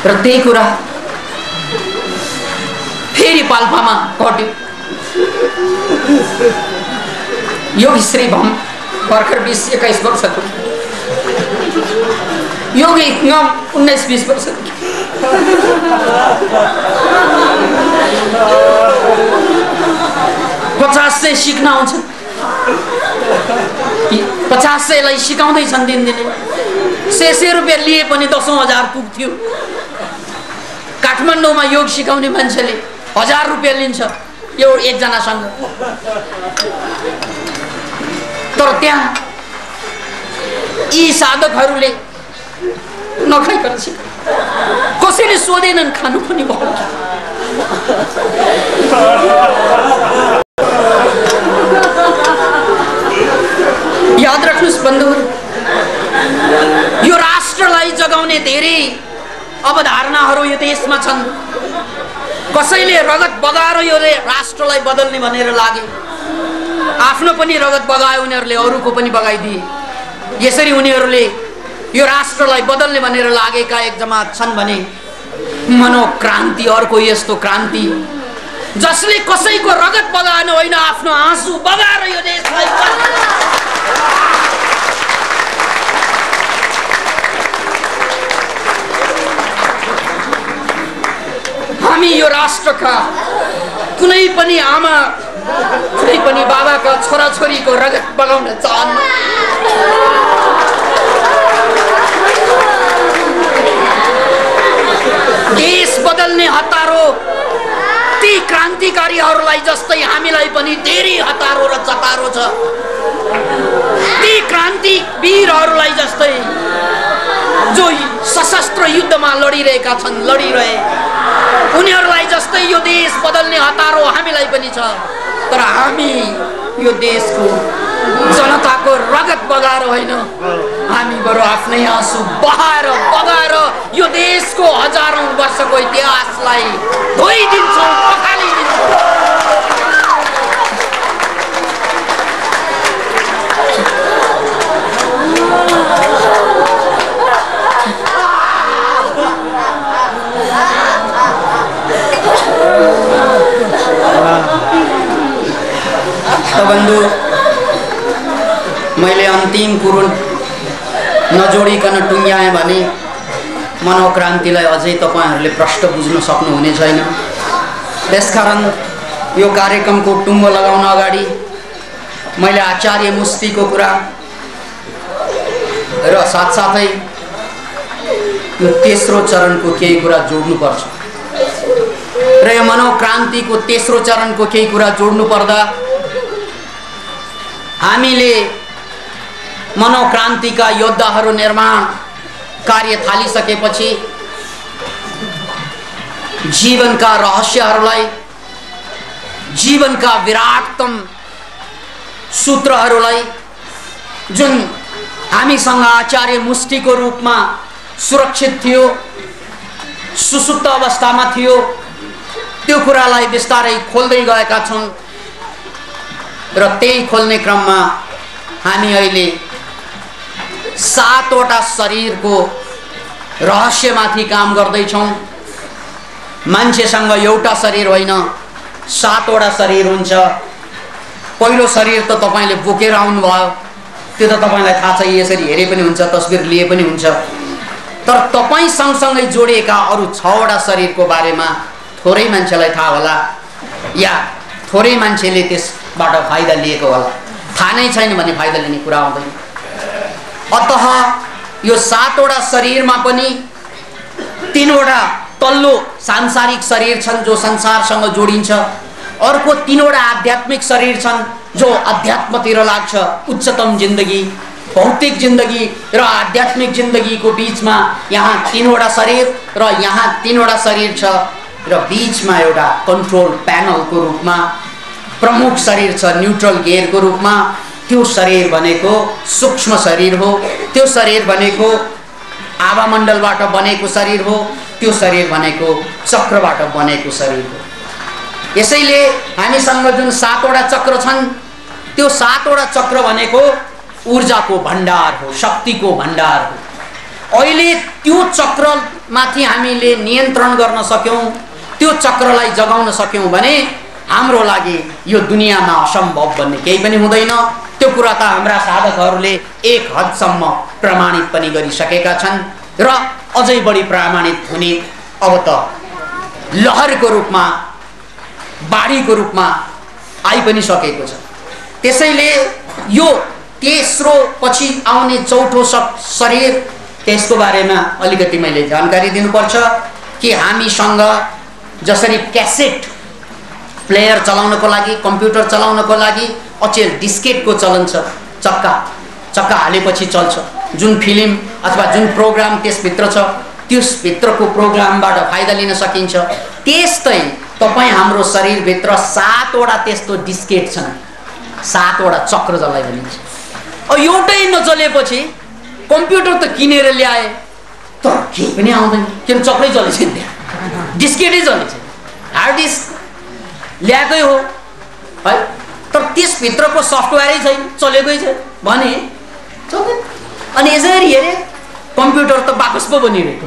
र त्यही कुरा फेरि पाल्पामा घट्यो। योगी श्री भम भर्खर 20-21 वर्षको, योगी गम 19-20 वर्षको। 50 सिक्न आउँछ, 50 सिकाउँदैछन् दिनदिनै। 100 रुपियाँ लिए पनि 10,000 पुग्थ्यो। काठमाडौँमा योग सिकाउने मान्छेले 1000 रुपियाँ लिन्छ एकजनासँग। तर त्यहाँ यी साधकहरूले नखाइकन सिक, कसैले सोधेनन् खानु पनि भयो। याद राख्नुस् बन्धुहरू, यो राष्ट्रलाई जगाउने धेरै अवधारणाहरू यो देशमा छन्। कसैले रगत बगाएर यो राष्ट्रलाई बदल्ने भनेर लागे, आफ्नो पनि रगत बगायो उनीहरूले, अरूको पनि बगाइदिए। यसरी उनीहरूले यो राष्ट्रलाई बदल्ने भनेर लागेका एक जमात छन् भने मनोक्रान्ति अर्को यस्तो क्रान्ति जसले कसैको रगत बगाएन होइन, आफ्नो आँसु बगाएर यो देशलाई। हामी यो राष्ट्रका कुनै पनि आमा, कुनै पनि बाबाका छोराछोरीको रगत बगाउन चाहन्न। देश बदल्ने हतारो ती क्रान्तिकारीहरूलाई जस्तै हामीलाई पनि धेरै हतारो र चतारो छ। ती क्रान्ति वीरहरूलाई जस्तै जो सशस्त्र युद्धमा लडिरहेका छन्, लडिरहे, उनीहरूलाई जस्तै यो देश बदल्ने हतारो हामीलाई पनि छ। तर हामी यो देशको जनताको रगत बगाएर होइन, हामी बरु आफ्नै आँसु बहाएर बगाएर यो देशको हजारौं वर्षको इतिहासलाई धोइदिन्छौँ, पखालिदिन्छौँ। बन्धु, मैले अन्तिम कुरो नजोडिकन टुङ्ग्याएँ भने मनोक्रान्तिलाई अझै तपाईहरूले प्रष्ट बुझ्न सक्नुहुने छैन। त्यसकारण यो कार्यक्रमको टुङ्गो लगाउन अगाडि मैले आचार्य मुस्तीको कुरा र साथसाथै यो तेस्रो चरणको केही कुरा जोड्नुपर्छ। र यो मनोक्रान्तिको तेस्रो चरणको केही कुरा जोड्नु पर्दा हामीले मनोक्रान्तिका योद्धाहरू निर्माण कार्य थालिसकेपछि जीवनका रहस्यहरूलाई, जीवनका विराटतम सूत्रहरूलाई जुन हामीसँग आचार्य मुष्टिको रूपमा सुरक्षित थियो, सुसुप्त अवस्थामा थियो, त्यो कुरालाई बिस्तारै खोल्दै गएका छौँ। र त्यही खोल्ने क्रममा हामी अहिले 7 वटा शरीरको रहस्यमाथि काम गर्दैछौँ। मान्छेसँग एउटा शरीर होइन, 7 वटा शरीर हुन्छ। पहिलो शरीर त तपाईले बोकेर आउनुभयो, त्यो त तपाईलाई थाहा छ, यसरी हेरे पनि हुन्छ, तस्बिर लिए पनि हुन्छ। तर तपाईँ सँगसँगै जोडिएका अरू 6 वटा शरीरको बारेमा थोरै मान्छेलाई थाहा होला, या थोरै मान्छेले त्यसबाट फाइदा लिएको होला, थाहा नै छैन भने फाइदा लिने कुरा आउँदैन। अतः यो 7 वटा शरीरमा पनि 3 वटा तल्लो सांसारिक शरीर छन् जो संसारसँग जोडिन्छ, अर्को 3 वटा आध्यात्मिक शरीर छन् जो अध्यात्मतिर लाग्छ। उच्चतम जिन्दगी, भौतिक जिन्दगी र आध्यात्मिक जिन्दगीको बीचमा यहाँ 3 वटा शरीर र यहाँ 3 वटा शरीर छ र बीचमा एउटा कन्ट्रोल प्यानलको रूपमा प्रमुख शरीर छ, न्यूट्रल गियरको रूपमा। त्यो शरीर भनेको सूक्ष्म शरीर हो, त्यो शरीर भनेको आभामण्डलबाट बनेको शरीर हो, त्यो शरीर भनेको चक्रबाट बनेको शरीर हो। यसैले हामीसँग जुन 7 वटा चक्र छन्, त्यो 7 वटा चक्र भनेको ऊर्जाको भण्डार हो, शक्तिको भण्डार हो। अहिले त्यो चक्रमाथि हामीले नियन्त्रण गर्न सक्यौं, त्यो चक्रलाई जगाउन सक्यौं भने हाम्रो लागि यो दुनियाँमा असम्भव भन्ने केही पनि हुँदैन। त्यो कुरा त हाम्रा साधकहरूले एक हदसम्म प्रमाणित पनि गरिसकेका छन् र अझै बढी प्रमाणित हुने अब त लहरको रूपमा, बाढीको रूपमा आइ पनि सकेको छ। त्यसैले यो तेस्रो पछि आउने चौथो शरीर, त्यसको बारेमा अलिकति मैले जानकारी दिनुपर्छ कि हामीसँग जसरी क्यासेट प्लेयर चलाउनको लागि, कम्प्युटर चलाउनको लागि अचेल डिस्केटको चलन छ, चक्का हालेपछि चल्छ। जुन फिल्म अथवा जुन प्रोग्राम त्यसभित्र छ, त्यसभित्रको प्रोग्रामबाट फाइदा लिन सकिन्छ। त्यस्तै तपाईँ हाम्रो शरीरभित्र 7 वटा त्यस्तो डिस्केट छन्, 7 वटा चक्र जसलाई भनिन्छ। अब एउटै नचलेपछि कम्प्युटर त किनेर ल्याए तर केही पनि आउँदैन, किन चक्रै चलेछ, डिस्केटै चलेछ, हार्ड डिस्क ल्याएकै हो है, तर त्यसभित्रको सफ्टवेयरै छैन, चलेकै छैन भने चल्दैन। अनि यसरी हेरे कम्प्युटर त बाकस पो बनिरहेको,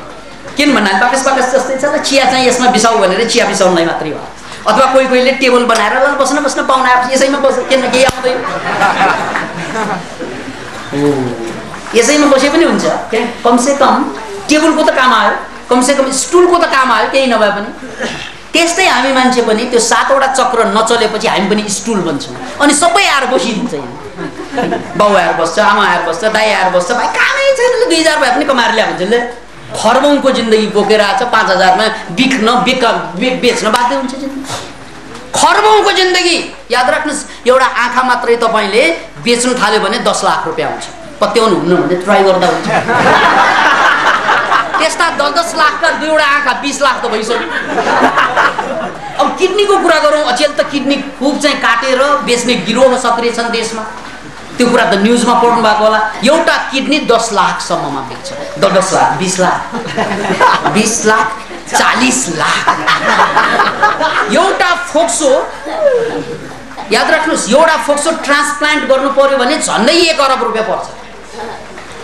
किन भन्नाले बाकस जस्तै छ, चिया चाहिँ यसमा बिसाउ भनेर चिया बिसाउनलाई मात्रै हो। अथवा कोहीले टेबल बनाएर ल बस्न पाउन आएपछि यसैमा बस्छ, किन केही आउँदैन, यसैमा बसे पनि हुन्छ। कमसे कम टेबलको त काम आयो, कमसे कम स्टुलको त काम आयो, केही नभए पनि। त्यस्तै हामी मान्छे पनि त्यो 7 वटा चक्र नचलेपछि हामी पनि स्टुल बन्छौँ, अनि सबै आएर बसिदिन्छ। बाउ आएर बस्छ, आमा आएर बस्छ, दाइ आएर बस्छ, भाइ कामै छैन, 2000 भए पनि कमाएर ल्या भन्छ। खर्बौँको जिन्दगी बोकेर आएको छ, 5000मा बेच्न बाध्य हुन्छ जिन्दगी। खर्बौँको जिन्दगी याद राख्नुहोस्, एउटा आँखा मात्रै तपाईँले बेच्न थाल्यो भने 10 लाख रुपियाँ हुन्छ। पत्याउनु हुन्न भने ट्राई गर्दा हुन्छ। त्यस्ता 10 लाखका 2वटा आँखा 20 लाख त भइसक्यो। अब किडनीको कुरा गरौँ, अचेल त किडनी खुब चाहिँ काटेर बेच्ने गिरोह सक्रिय छन् देशमा। त्यो कुरा त न्युजमा पढ्नु भएको होला। एउटा किडनी 10 लाखसम्ममा बेच्छ, 10 लाख, 20 लाख, 20 लाख, 40 लाख। एउटा फोक्सो याद राख्नुहोस्, एउटा फोक्सो ट्रान्सप्लान्ट गर्नु पर्यो भने झन्डै 1 अरब रुपियाँ पर्छ।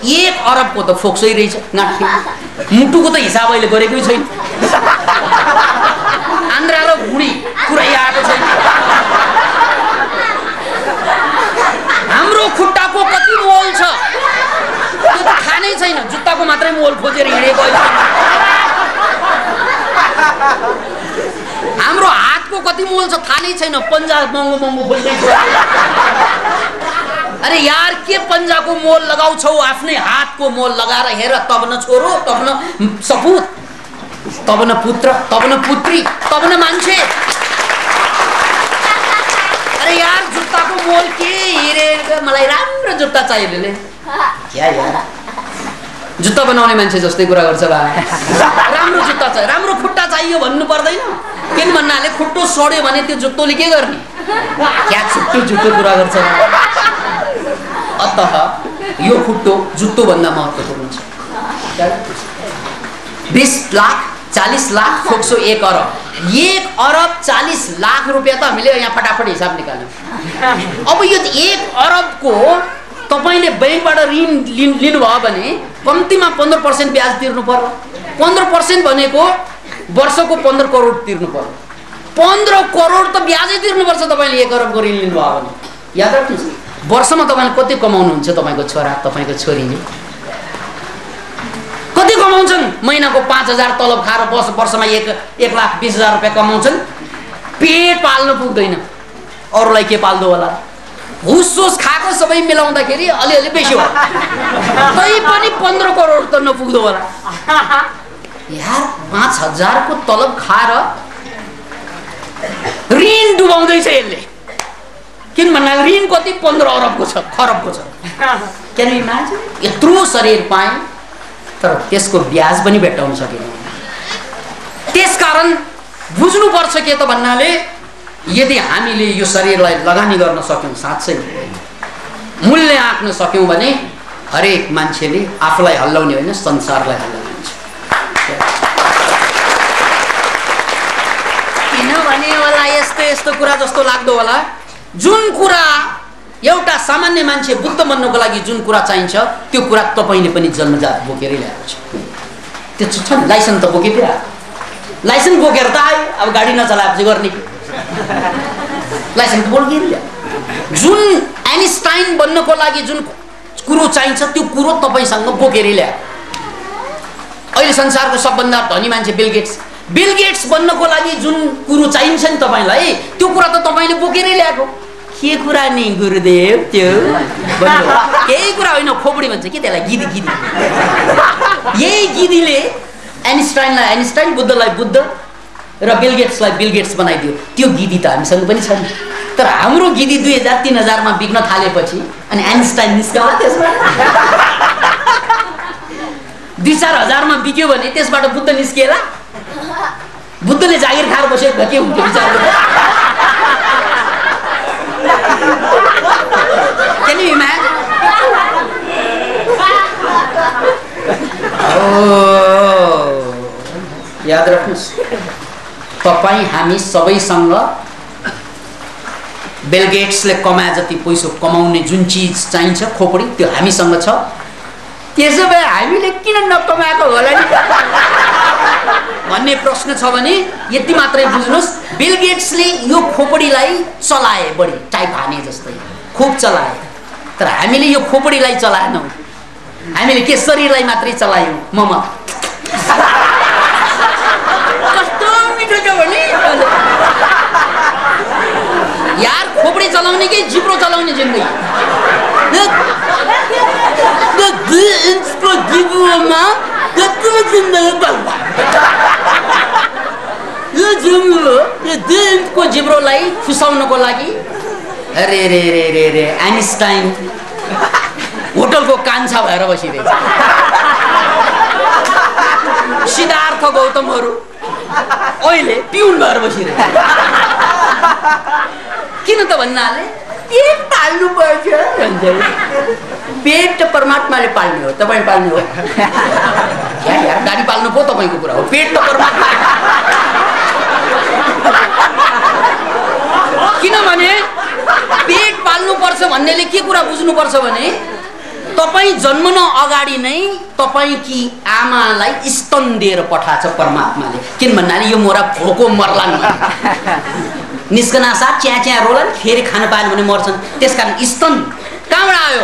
1 अरबको त फोक्सै रहेछ, मुटुको त हिसाब अहिले गरेकै छैन। आन्द्रा र भुँडी पुरै आएको छैन। हाम्रो खुट्टाको कति मोल छ त्यो त थाहा नै छैन, जुत्ताको मात्रै मोल खोजेर हिँडेको। हाम्रो हातको कति मोल छ थाहा नै छैन, पन्जा महँगो खोज्दैछ। अरे यार, के पन्जाको मोल लगाउँछौ, आफ्नै हातको मोल लगाएर हेर, तब न छोरो, तब न सपुत, तब न पुत्र, तब न पुत्री, तब न मान्छे। अरे यार, जुत्ताको मोल के हेरेर मलाई राम्रो जुत्ता चाहियो ले, क्या यार, जुत्ता बनाउने मान्छे जस्तै कुरा गर्छ बा। राम्रो जुत्ता चाहियो, राम्रो खुट्टा चाहियो भन्नु पर्दैन, किन भन्नाले खुट्टो सड्यो भने त्यो जुत्तोले के गर्ने, क्या जुत्तो कुरा गर्छ। अतः यो खुट्टो जुत्तो भन्दा महत्त्वपूर्ण छ। 20 लाख, 40 लाख, फोक्सो 1 अरब। 1 अरब 40 लाख रुपियाँ त हामीले यहाँ फटाफट हिसाब निकाल्यौँ। अब यो 1 अरबको तपाईँले बैंकबाट ऋण लिनुभयो भने कम्तीमा 15% ब्याज तिर्नु पर्यो। 15% भनेको वर्षको 15 करोड तिर्नु पर्यो। 15 करोड त ब्याजै तिर्नुपर्छ तपाईँले 1 अरबको ऋण लिनुभयो भने। याद राख्नुहोस्, वर्षमा तपाईँले कति कमाउनुहुन्छ, तपाईँको छोरा, तपाईँको छोरीले कति कमाउँछन्? महिनाको 5000 तलब खाएर वर्षमा 1,20,000 रुपियाँ कमाउँछन्, पेट पाल्न पुग्दैन। अरूलाई के पाल्दो होला हुसोस खाएको सबै मिलाउँदाखेरि अलिअलि बेसी होला तै पनि 15 करोड त नपुग्दो होला यार 5000 को तलब खाएर ऋण डुबाउँदैछ यसले किन भन्दा ऋण कति 15 अरबको छ खरबको छ क्यान यु इमेजिन यत्रो शरीर पाए तर त्यसको ब्याज पनि भेट्टाउन सकेन त्यसकारण बुझ्नु पर्छ के त भन्नाले यदि हामीले यो शरीरलाई लगानी गर्न सक्यौं साँच्चै मूल्य आँक्न सक्यौं भने हरेक मान्छेले आफूलाई हल्लाउने होइन संसारलाई हल्लाउने किनभने होला यस्तो कुरा जस्तो लाग्दो होला जुन कुरा एउटा सामान्य मान्छे बुद्ध बन्नको लागि जुन कुरा चाहिन्छ त्यो कुरा तपाईले पनि जन्मजात बोकेरै ल्याएको छ त्यो छ नि लाइसेन्स त बोकेकै लाइसेन्स बोकेर त आयो अब गाडी नचलाएपछि गर्ने लाइसेन्स बोकेरै ल्यायो जुन आइन्स्टाइन बन्नको लागि जुन कुरो चाहिन्छ त्यो कुरो तपाईसँग बोकेरै ल्यायो अहिले संसारको सबभन्दा धनी मान्छे बिल गेट्स बन्नको लागि जुन कुरो चाहिन्छ नि तपाईलाई त्यो कुरा त तपाईले बोकेरै ल्याएको के कुरा नि गुरुदेव त्यो केही कुरा होइन खोपडी भन्छ के त्यसलाई गिदी यही गिदीले आइन्स्टाइनलाई आइन्स्टाइन बुद्धलाई बुद्ध र बिल गेट्स बनाइदियो त्यो गिदी त हामीसँग पनि छ नि तर हाम्रो गिदी 2000-3000 मा बिक्न थालेपछि अनि आइन्स्टाइन निस्कला त्यसबाट 2-4 हजार मा बिक्यो भने त्यसबाट बुद्ध निस्केला बुद्धले जागिर खाएर बसेको के हुन्छ विचार Can you imagine? याद राख्नुस् तपाई हामी सबैसँग बिल गेट्सले कमाए जति पैसा कमाउने जुन चीज चाहिन्छ खोपडी त्यो हामीसँग छ त्यसो भए हामीले किन नकमाएको होला नि भन्ने प्रश्न छ भने यति मात्रै बुझ्नुस् बिल गेट्सले यो खोपडीलाई चलाए बढी टाइप हाने जस्तै खूब चलाए तर हामीले यो खोपडीलाई चलाएनौं हामीले के शरीरलाई मात्रै चलायौं मम कस्तो मिठो छ भने यार खोपडी चलाउने कि जिब्रो चलाउने जिन्दगी the ins को जिब्रोमा कति जिन्दगी बल्बा यो जिब्रो यो ins को जिब्रोलाई फुसाउनको लागि अरे रे रे रे रे आइन्स्टाइन होटलको कान्छा भएर बसिरहेछ सिद्धार्थ गौतमहरु अहिले पिउन भएर बसिरहेछ किन त भन्नाले पेट पाल्नु पर्छ भन्छ पेट त परमात्माले पाल्ने हो तपाई पाल्ने हो यार गाडी पाल्नु पो तपाईको कुरा हो पेट त परमात्मा किनभने पेट पाल्नु पर्छ भन्नेले के कुरा बुझ्नु पर्छ भने तपाई जन्मन अगाडि नै तपाईकी आमालाई स्तन दिएर पठाछ परमात्माले किन भन्नाले यो मोरा भोको मर्लान् निस्कना साथ च्या रोलन फेरि खान पाएन भने मर्छन् त्यसकारण स्तन कहाँबाट आयो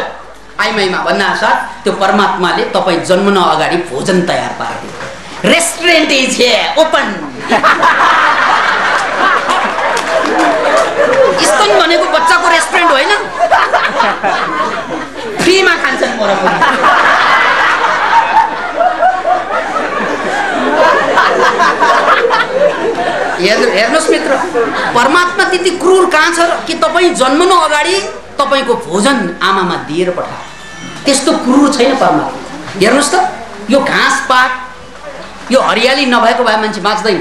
आइमाइमा भन्ना साथ त्यो परमात्माले तपाई जन्मन अगाडि भोजन तयार पार्दियो रेस्टुरेन्ट इज हियर ओपन स्तन भनेको बच्चाको रेस्टुरेन्ट होइन फ्रीमा खान्छन् मोरा हेर्नुस् मित्र परमात्मा त्यति क्रूर कहाँ छ कि तपाई जन्मनु अगाडि तपाईको भोजन आमामा दिएर पठा त्यस्तो क्रूर छैन परमात्मा हेर्नुस् त यो घाँस पात यो हरियाली नभएको भए मान्छे बाँच्दैन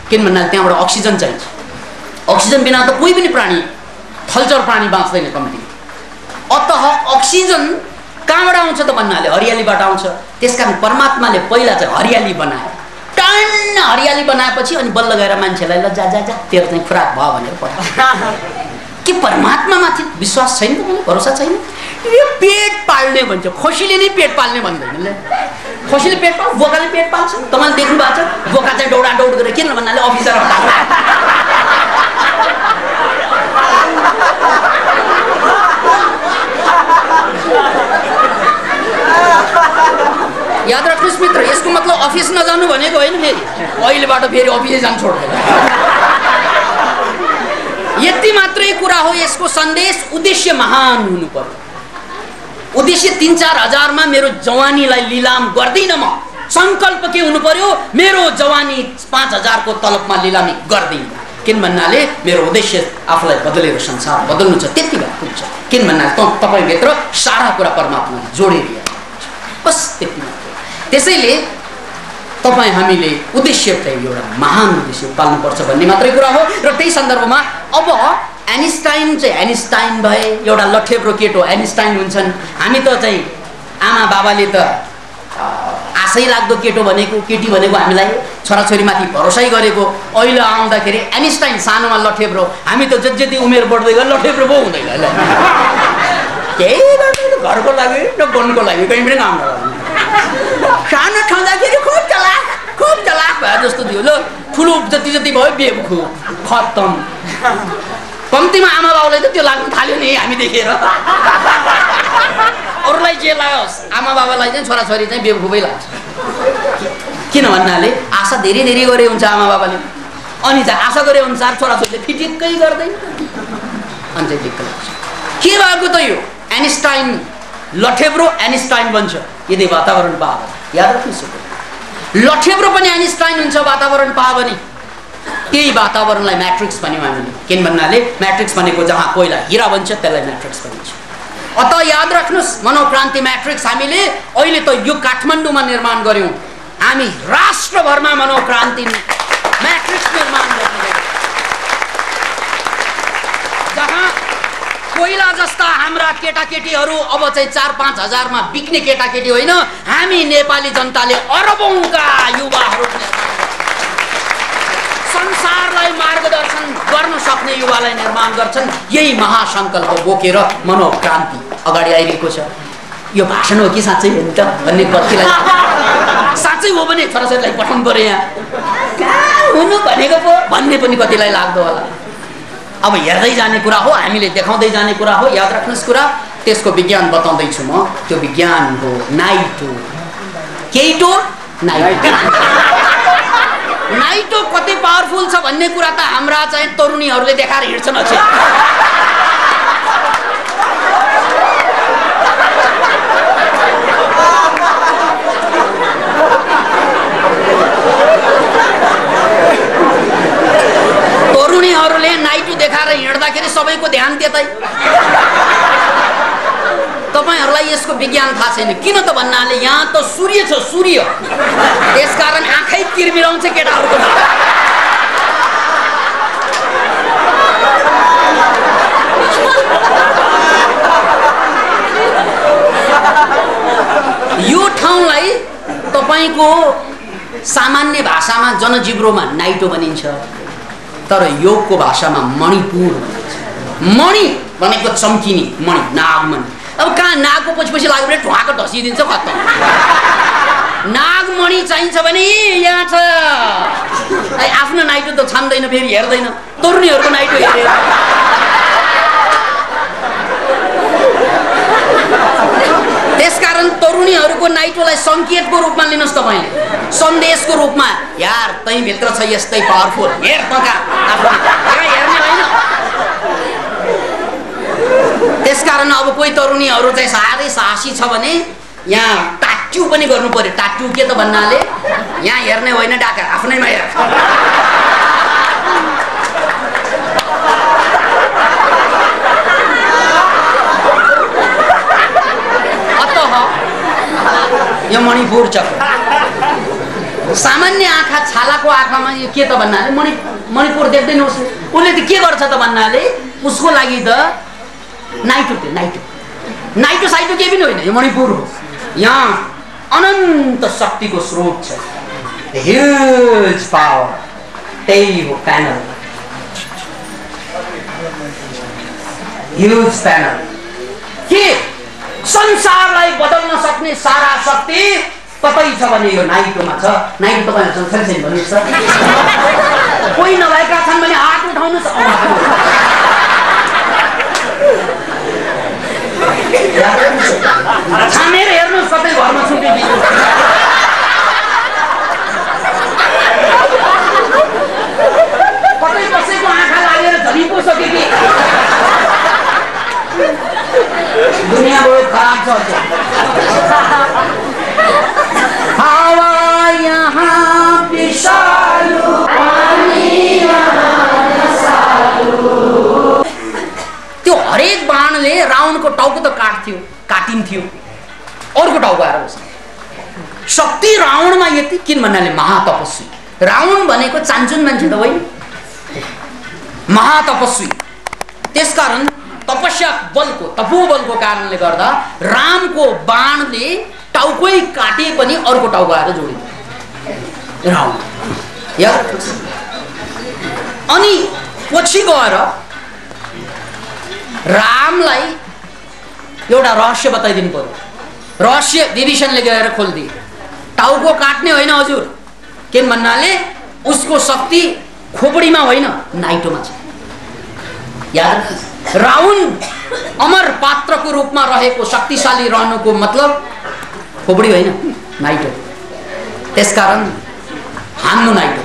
किन भन्नाले त्यहाँबाट अक्सिजन चाहिन्छ अक्सिजन बिना त कुनै पनि प्राणी थलचर प्राणी बाँच्दैन कम्ती अतः अक्सिजन कहाँबाट आउँछ त भन्नाले हरियालीबाट आउँछ त्यसकारण परमात्माले पहिला चाहिँ हरियाली बनाए टन्न हरियाली बनाएपछि अनि बल्ल गएर मान्छेलाई ल जा जा जा तेरो चाहिँ खुराक भयो भनेर पठाए के परमात्मामाथि विश्वास छैन त भरोसा छैन यो पेट पाल्ने भन्छ खसीले नै पेट पाल्ने भन्दैन खसीले पेट पाल्छ बोकाले पेट पाल्छ तपाईले देख्नु भएको छ बोका चाहिँ दौडा दौड गरेर किन भन्नाले अफिसर याद राख्नुस् मित्र यसको मतलब अफिस नजानु भनेको होइन फेरि अहिलेबाट फेरि अफिस जान छोड्दैन यति मात्रै कुरा हो यसको सन्देश, उद्देश्य महान हुनु पर्यो। उद्देश्य 3-4 हजारमा मेरो जवानीलाई लिलाम गर्दिन म। संकल्प के हुनु पर्यो, मेरो जवानी 5,000 को तलबमा लिलामी गर्दिन। किन भन्नाले मेरो उद्देश्य आफूलाई बदलेर संसार बदल्नु छ, त्यति बेला पुग्छ। किन भन्नाले तपाईभित्र सारा कुरा परमात्माले जोडेर बस त्यति मात्र। त्यसैले तपाईँ हामीले उद्देश्य चाहिँ एउटा महान उद्देश्य पाल्नुपर्छ भन्ने मात्रै कुरा हो। र त्यही सन्दर्भमा अब आइन्स्टाइन चाहिँ आइन्स्टाइन भए, एउटा लठेब्रो केटो आइन्स्टाइन हुन्छन्। हामी त चाहिँ आमा बाबाले त आशै लाग्दो केटो भनेको केटी भनेको हामीलाई छोराछोरीमाथि भरोसै गरेको। अहिले आउँदाखेरि आइन्स्टाइन सानोमा लठेब्रो, हामी त जति उमेर बढ्दै गयो लठेब्रो पो हुँदै गयो। केही गर्दैन, घरको लागि न बनको लागि कहीँ पनि काम नगर्नु। सानो छँदाखेरि खुब चलाक भए जस्तो थियो। ल ठुलो जति भयो बेवकु खत्तम। कम्तीमा आमा बाउलाई त त्यो लाग्नु थाल्यो नि हामी देखेर। अरूलाई जे लागोस्, आमा बाबालाई चाहिँ छोराछोरी चाहिँ बेवकुफै लाग्छ। किन भन्नाले आशा धेरै गरे हुन्छ आमा बाबाले, अनि चाहिँ आशा गरे अनुसार छोराछोरीले फिटिक्कै गर्दैन, अनि चाहिँ दिक्क लाग्छ। के भएको त यो आइन्स्टाइन लठेब्रो आइन्स्टाइन बन्छ यदि वातावरण पायो। याद राख्नुहोस्, लठेब्रो पनि आइन्स्टाइन हुन्छ वातावरण पायो भने। त्यही वातावरणलाई म्याट्रिक्स भन्यौँ हामीले। किन भन्नाले म्याट्रिक्स भनेको जहाँ कोइला हिरा बन्छ त्यसलाई म्याट्रिक्स भनिन्छ। अत याद राख्नुहोस्, मनोक्रान्ति म्याट्रिक्स हामीले अहिले त यो काठमाडौँमा निर्माण गर्यौँ। हामी राष्ट्रभरमा मनोक्रान्ति म्याट्रिक्स निर्माण गर्ने, जहाँ कोइला जस्ता हाम्रा केटाकेटीहरू अब चाहिँ 4-5 हजारमा बिक्ने केटाकेटी होइन, हामी नेपाली जनताले अरबौंका युवाहरू संसारलाई मार्गदर्शन गर्न सक्ने युवालाई निर्माण गर्छन्। यही महासङ्कल्प बोकेर मनोक्रान्ति अगाडि आइरहेको छ। यो भाषण हो कि साँच्चै हो त भन्ने कतिलाई साँच्चै हो भने छोराछोरीलाई पठाउनु पर्यो यहाँ कहाँ हुनु भनेको पो भन्ने पनि कतिलाई लाग्दो होला। अब हेर्दै जाने कुरा हो, हामीले देखाउँदै जाने कुरा हो। याद राख्नुहोस् कुरा, त्यसको विज्ञान बताउँदैछु म। त्यो विज्ञान हो नाइटो। केइटो नाइटो। नाइटो कति पावरफुल छ भन्ने कुरा त हाम्रा चाहिँ तरुणीहरूले देखाएर हिँड्छन्। अझै तरुणीहरूले नाइटो देखाएर हिँड्दाखेरि सबैको ध्यान त्यतै। तपाईहरुलाई यसको विज्ञान थाहा छैन। किन त भन्नाले यहाँ त सूर्य छ, सूर्य, त्यसकारण आँखै तिरमिराउँछ केटाहरुको। यो ठाउँलाई तपाईको सामान्य भाषामा जनजीब्रोमा नाइटो भनिन्छ, तर योगको भाषामा मणिपुर भनिन्छ। मणि भनेको चम्किने मणि, नागमणि। अब कहाँ नागको पछि लाग्यो भने ढुवाको ढसिदिन्छ खत्तम। नागमणि चाहिन्छ भने यहाँ छ। आफ्नो नाइटो त छान्दैन, फेरि हेर्दैन, तरुणीहरुको नाइटो हेरेर। त्यसकारण तरुणीहरुको नाइटोलाई संकेतको रूपमा लिनुस् तपाईले, सन्देशको रूपमा। यार तै भित्र छ यस्तै पावरफुल, हेर तका आफू हेर्ने हैन। त्यसकारण अब कोही तरुणीहरु चाहिँ साह्रै साहसी छ भने यहाँ टाट्यु पनि गर्नु पर्यो। टाट्यु के त भन्नाले यहाँ हेर्ने होइन, डाका आफ्नैमा हेर। यो मणिपुर चक्र सामान्य आँखा, छालाको आँखामा यो के त भन्नाले मणिपुर देख्दैन उसले त के गर्छ त भन्नाले उसको लागि त नाइटो साइटो केही पनि होइन, यो मणिपुर हो। यहाँ अनन्त शक्तिको स्रोत छ, ह्युज पावर। त्यही हो प्यानल, ह्युज प्यानल। के संसारलाई बदल्न सक्ने सारा शक्ति कतै छ भने यो नाइटोमा छ। नाइटो तपाईहरुसँग छ छैन भन्नुस् त? कोही नभएका छन् भने हात उठाउनुस्। छानेर हेर्नुस् कतै घरमा छुट्टी दिनु। कतै कसैको आँखा लागेर झलिपो सक्यो कि दुनिया बहुत खराब छ हावा यहाँ विषालु पानी यहाँ रसालु। त्यो हरेक बाणले रावणको टाउको त काटिन्थ्यो अर्को टाउको आएर बस्छ। शक्ति रावणमा यति किन भन्नाले महातपस्वी। रावण भनेको चान्चुन मान्छे त होइन, महातपस्वी। त्यसकारण तपस्या बलको तपोबलको कारणले गर्दा रामको बाणले टाउकै काटे पनि अर्को टाउको आएर जोडिन्छ रावण। अनि पछि गएर रामलाई एउटा रहस्य बताइदिनु पर्यो। रहस्य विभीषणले गएर खोलिदिए। टाउको काट्ने होइन हजुर, किन भन्नाले उसको शक्ति खोपडीमा होइन नाइटोमा छ। याद रावण अमर पात्रको रूपमा रहेको शक्तिशाली रहनुको मतलब खोपडी होइन नाइटो। त्यसकारण हान्नु नाइटो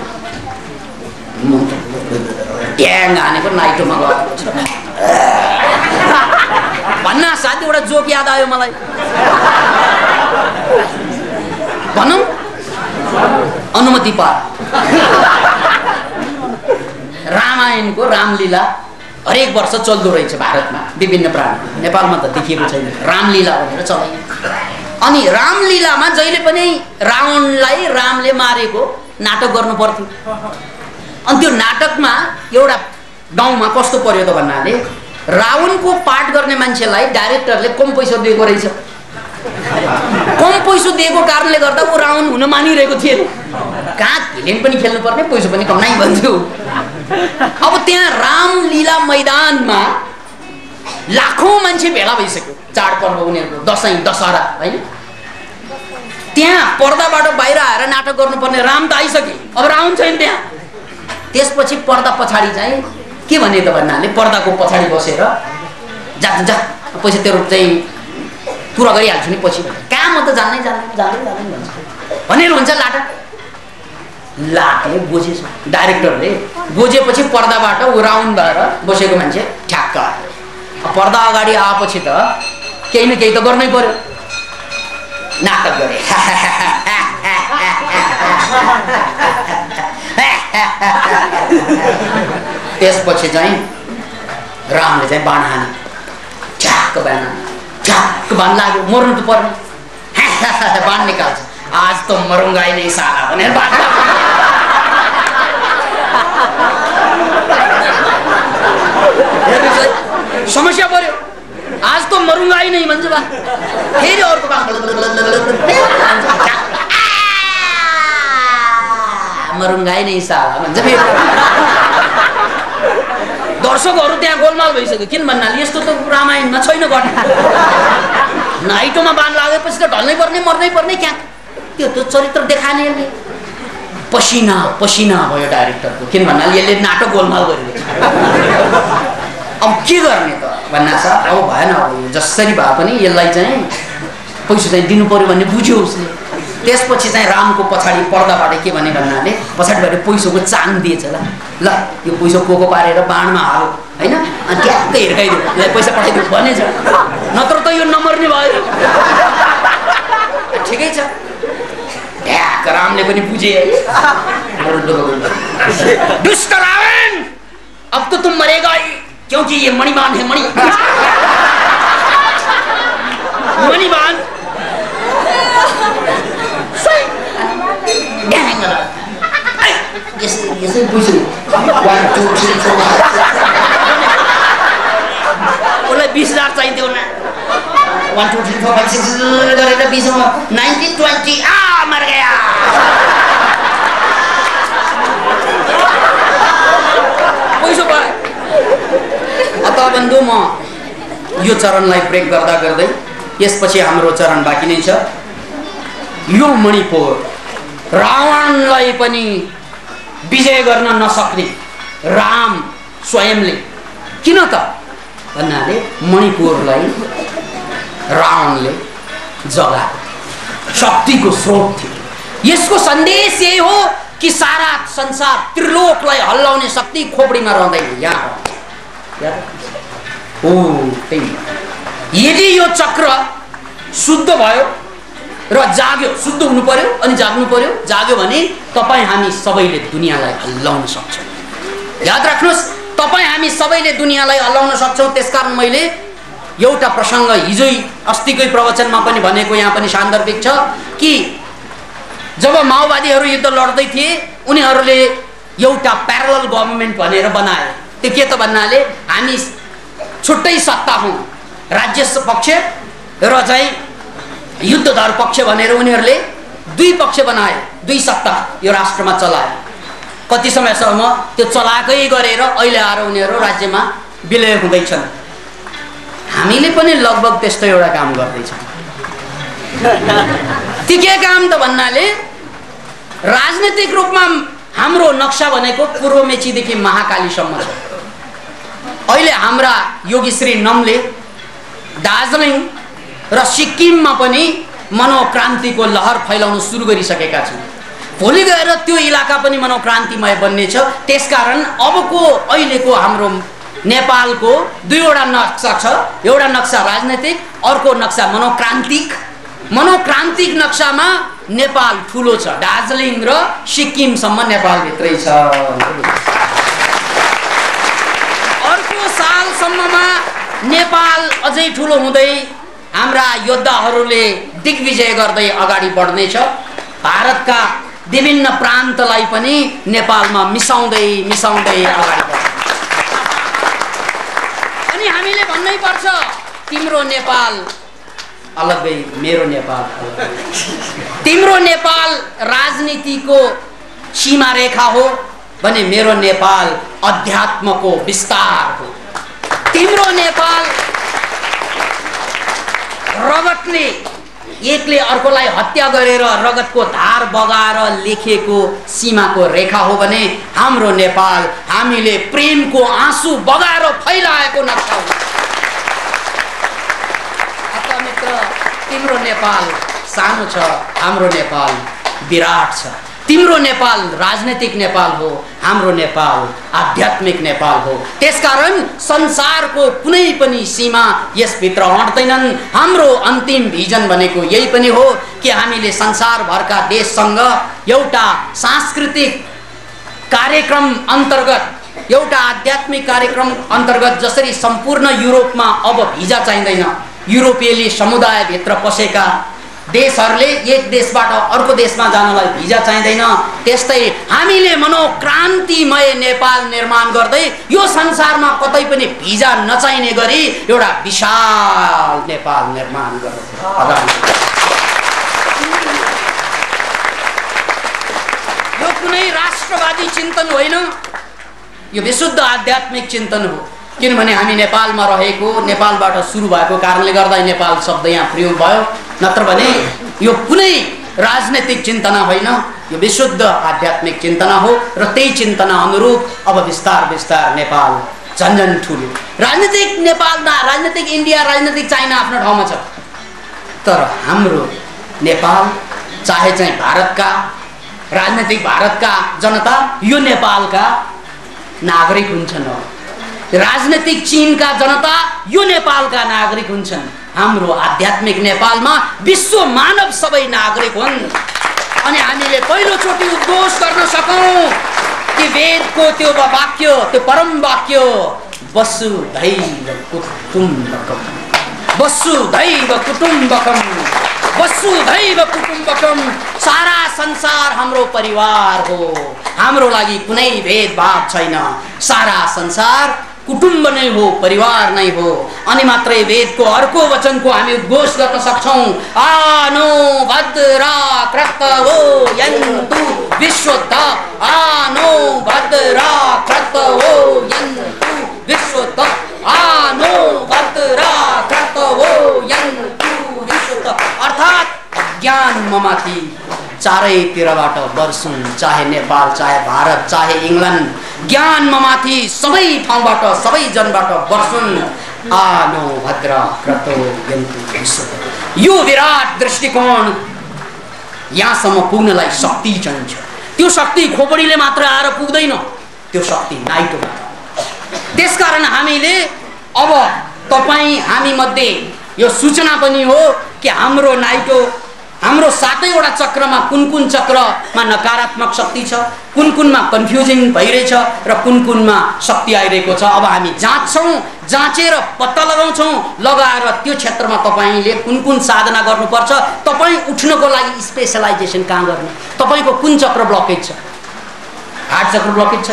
ट्याङ हानेको नाइटोमा गयो भन्न साथी एउटा जोक याद आयो मलाई। भनौँ अनुमति पा रामायणको रामलीला हरेक वर्ष चल्दो रहेछ भारतमा विभिन्न प्राणी। नेपालमा त देखिएको छैन रामलीला भनेर चलाइन्छ। अनि रामलीलामा जहिले पनि रावणलाई रामले मारेको नाटक गर्नु पर्थ्यो। अनि त्यो नाटकमा एउटा गाउँमा कस्तो पर्यो त भन्नाले रावणको पाठ गर्ने मान्छेलाई डाइरेक्टरले कम पैसा दिएको रहेछ। कम पैसा दिएको कारणले गर्दा ऊ रावण हुन मानिरहेको थिएन। कहाँ भिलेन पनि खेल्नु पर्ने, पैसा पनि कमाइ भन्थ्यो। अब त्यहाँ रामलीला मैदानमा लाखौं मान्छे भेला भइसक्यो। चाडपर्व उनीहरूको दसैँ दशहरा होइन। त्यहाँ पर्दाबाट बाहिर आएर नाटक गर्नुपर्ने राम त आइसके, अब रावण छैन त्यहाँ। त्यसपछि पर्दा पछाडि चाहिँ के भने त भन्नाले पर्दाको पछाडि बसेर जा जा पैसा तेरो चाहिँ पुरा गरिहाल्छु नि पछि। कहाँ म त जान्नै भन्छ भनेर हुन्छ लाटा। लाटले गोजेछ डाइरेक्टरले। गोजेपछि पर्दाबाट ऊ रावण भएर बसेको मान्छे ठ्याक्क आयो। पर्दा अगाडि आएपछि त केही न केही त गर्नै पर्यो। नाटक गरे त्यसपछि चाहिँ रामले चाहिँ बाण हाने। ठ्याक्क बाण लाग्यो। मर्नु त पर्ने। बाण निकाल्छ। आज त मरुंगा नै साला भनेर बाण समस्या पर्यो। आज त मरुंगा नै भन्छ बा। फेरि अर्को बाण मरुंगा नै साला भन्छ फेरि। दर्शकहरू त्यहाँ गोलमाल भइसक्यो। किन भन्नाले यस्तो त रामायणमा छैन घटना। नाइटोमा बाण लागेपछि त ढल्नै पर्ने मर्नै पर्ने। क्या त्यो त चरित्र देखानेले पसिना पसिना भयो डाइरेक्टरको। किन भन्नाले यसले नाटक गोलमाल गरिदिन्छ। अब के गर्ने त भन्ना छ। अब भएन, अब जसरी भए पनि यसलाई चाहिँ पैसा चाहिँ दिनु पर्यो भन्ने बुझ्यो उसले। त्यसपछि चाहिँ रामको पछाडि पर्दाबाट के भने भन्नाले पछाडिबाट पैसाको चाङ दिएछ। ल यो पैसा कोको पारेर बाणमा हाल होइन, अनि ट्याक्कै हिर्काइदियो, यसलाई पैसा पठाइदियो भनेछ। नत्र त यो नमर्ने भयो। ठिकै छ। ढ्याक रामले पनि बुझे। दुष्ट रावण अब तो तुम मरेगा ही, क्योंकि ये मणिबाण है। मणिबाण यसै बुझ्नु। 1 2 3 4 उसलाई 20,000 चाहिन्थ्यो न। 1 2 3 4 5 6 गरेर 20 19 20 मर गया। पैसा पाए। अत बन्धु म यो चरणलाई ब्रेक गर्दा गर्दै यसपछि हाम्रो चरण बाँकी नै छ। यो मणिपुर रावणलाई पनि विजय गर्न नसक्ने राम स्वयंले किन त भन्नाले मणिपुरलाई रावणले जगा शक्तिको स्रोत थियो। यसको सन्देश यही हो कि सारा संसार त्रिलोकलाई हल्लाउने शक्ति खोपडीमा रहँदैन। यहाँ हो त्यही यदि यो चक्र शुद्ध भयो र जाग्यो, शुद्ध हुनु पर्यो अनि जाग्नु पर्यो, जाग्यो भने तपाईँ हामी सबैले दुनियाँलाई हल्लाउन सक्छौँ। याद राख्नुहोस्, तपाईँ हामी सबैले दुनियाँलाई हल्लाउन सक्छौँ। त्यसकारण मैले एउटा प्रसङ्ग हिजै अस्तिकै प्रवचनमा पनि भनेको, यहाँ पनि सान्दर्भिक छ कि जब माओवादीहरू युद्ध लड्दै थिए उनीहरूले एउटा प्यारलल गभर्नमेन्ट भनेर बनाए। त्यो के त भन्नाले हामी छुट्टै सत्ता हौँ, राज्य पक्ष र चाहिँ युद्धधर पक्ष भनेर उनीहरूले दुई पक्ष बनाए, दुई सत्ता यो राष्ट्रमा चलाए। कति समयसम्म त्यो चलाएकै गरेर अहिले आएर उनीहरू राज्यमा विलय हुँदैछन्। हामीले पनि लगभग त्यस्तो एउटा काम गर्दैछौँ। त्यो के काम त भन्नाले राजनीतिक रूपमा हाम्रो नक्सा भनेको पूर्व मेचीदेखि महाकालीसम्म छ। अहिले हाम्रा योगीश्री नमले दार्जिलिङ र सिक्किममा पनि मनोक्रान्तिको लहर फैलाउन सुरु गरिसकेका छन्। भोलि गएर त्यो इलाका पनि मनोक्रान्तिमय बन्नेछ। त्यसकारण अबको अहिलेको हाम्रो नेपालको दुईवटा नक्सा छ, एउटा नक्सा राजनीतिक, अर्को नक्सा मनोक्रान्तिक। मनोक्रान्तिक नक्सामा नेपाल ठुलो छ, दार्जिलिङ र सिक्किमसम्म नेपालभित्रै छ। अर्को सालसम्ममा नेपाल अझै ठुलो हुँदै हाम्रा योद्धाहरूले दिग्विजय गर्दै अगाडि बढ्नेछ। भारतका विभिन्न प्रान्तलाई पनि नेपालमा मिसाउँदै मिसाउँदै अगाडि बढ्छ। अनि हामीले भन्नै पर्छ, तिम्रो नेपाल अलग्गै, मेरो नेपाल अलग्गै। तिम्रो नेपाल राजनीतिको सीमा रेखा हो भने मेरो नेपाल अध्यात्मको विस्तार हो। तिम्रो नेपाल रगतले एकले अर्कोलाई हत्या गरेर रगतको धार बगाएर लेखेको सीमाको रेखा हो भने हाम्रो नेपाल हामीले प्रेमको आँसु बगाएर फैलाएको नक्सा हो। मित्र, तिम्रो नेपाल सानो छ, हाम्रो नेपाल विराट छ। तिम्रो नेपाल राजनीतिक नेपाल हो, हाम्रो नेपाल आध्यात्मिक नेपाल हो। त्यसकारण संसारको कुनै पनि सीमा यसभित्र अट्दैनन्। हाम्रो अन्तिम भिजन भनेको यही पनि हो कि हामीले संसारभरका देशसँग एउटा सांस्कृतिक कार्यक्रम अन्तर्गत, एउटा आध्यात्मिक कार्यक्रम अन्तर्गत, जसरी सम्पूर्ण युरोपमा अब भिजा चाहिँदैन, युरोपेली समुदायभित्र पसेका देशहरूले एक देशबाट अर्को देशमा जानलाई भिजा चाहिँदैन, त्यस्तै हामीले मनोक्रान्तिमय नेपाल निर्माण गर्दै यो संसारमा कतै पनि भिजा नचाहिने गरी एउटा विशाल नेपाल निर्माण गर्दै अगाडि। यो कुनै राष्ट्रवादी चिन्तन होइन, यो विशुद्ध आध्यात्मिक चिन्तन हो। किनभने हामी नेपालमा रहेको, नेपालबाट सुरु भएको कारणले गर्दा नेपाल शब्द यहाँ प्रयोग भयो। नत्र भने यो कुनै राजनीतिक चिन्तना होइन, यो विशुद्ध आध्यात्मिक चिन्तना हो। र त्यही चिन्तना अनुरूप अब बिस्तार बिस्तार नेपाल झन्झन ठुलो। राजनीतिक नेपाल, राजनीतिक इन्डिया, राजनीतिक चाइना आफ्नो ठाउँमा छ, तर हाम्रो नेपाल चाहे चाहिँ भारतका राजनीतिक भारतका जनता यो नेपालका नागरिक हुन्छन्, राजनीतिक चीनका जनता यो नेपालका नागरिक हुन्छन्। हाम्रो आध्यात्मिक नेपालमा विश्व मानव सबै नागरिक हुन्। अनि हामीले पहिलोचोटि उद्घोष गर्न सकौँ कि वेदको त्यो वाक्य, त्यो परम वाक्य वसुधैव कुटुम्बकम, वसुधैव कुटुम्बकम, वसुधैव कुटुम्बकम। सारा संसार हाम्रो परिवार हो, हाम्रो लागि कुनै भेदभाव छैन। सारा संसार कुटुम्ब नै हो, परिवार नै हो। अनि मात्रै वेदको अर्को वचनको हामी उद्घोष गर्न सक्छौँ, आनो भद्रा क्रतवो यन्तु विश्वत, आनो भद्रा क्रतवो यन्तु विश्वत, आनो भद्रा क्रतवो यन्तु विश्वत। अर्थात् ज्ञान ममाथि चारैतिरबाट वर्षुन्, चाहे नेपाल, चाहे भारत, चाहे इङ्ल्यान्ड, ज्ञान ममाथि सबै ठाउँबाट, सबै जनबाट वर्षुन्। आनो भद्र क्रतो यन्तु विश्व। यो विराट दृष्टिकोण यहाँसम्म पुग्नलाई शक्ति चाहिन्छ। त्यो शक्ति खोपडीले मात्र आएर पुग्दैन, त्यो शक्ति नाइटोबाट। त्यसकारण हामीले अब तपाईँ हामी मध्ये यो सूचना पनि हो कि हाम्रो नाइटो हाम्रो 7वटा चक्रमा कुन चक्रमा नकारात्मक शक्ति छ, कुनमा कन्फ्युजिङ भइरहेछ र कुनमा शक्ति आइरहेको छ। अब हामी जाँच्छौँ, जाँचेर पत्ता लगाउँछौँ, लगाएर त्यो क्षेत्रमा तपाईले कुन साधना गर्नुपर्छ, तपाई उठ्नको लागि स्पेशलाइजेसन कहाँ गर्ने, तपाईको कुन चक्र ब्लकेज छ, हार्ट चक्र ब्लकेज छ,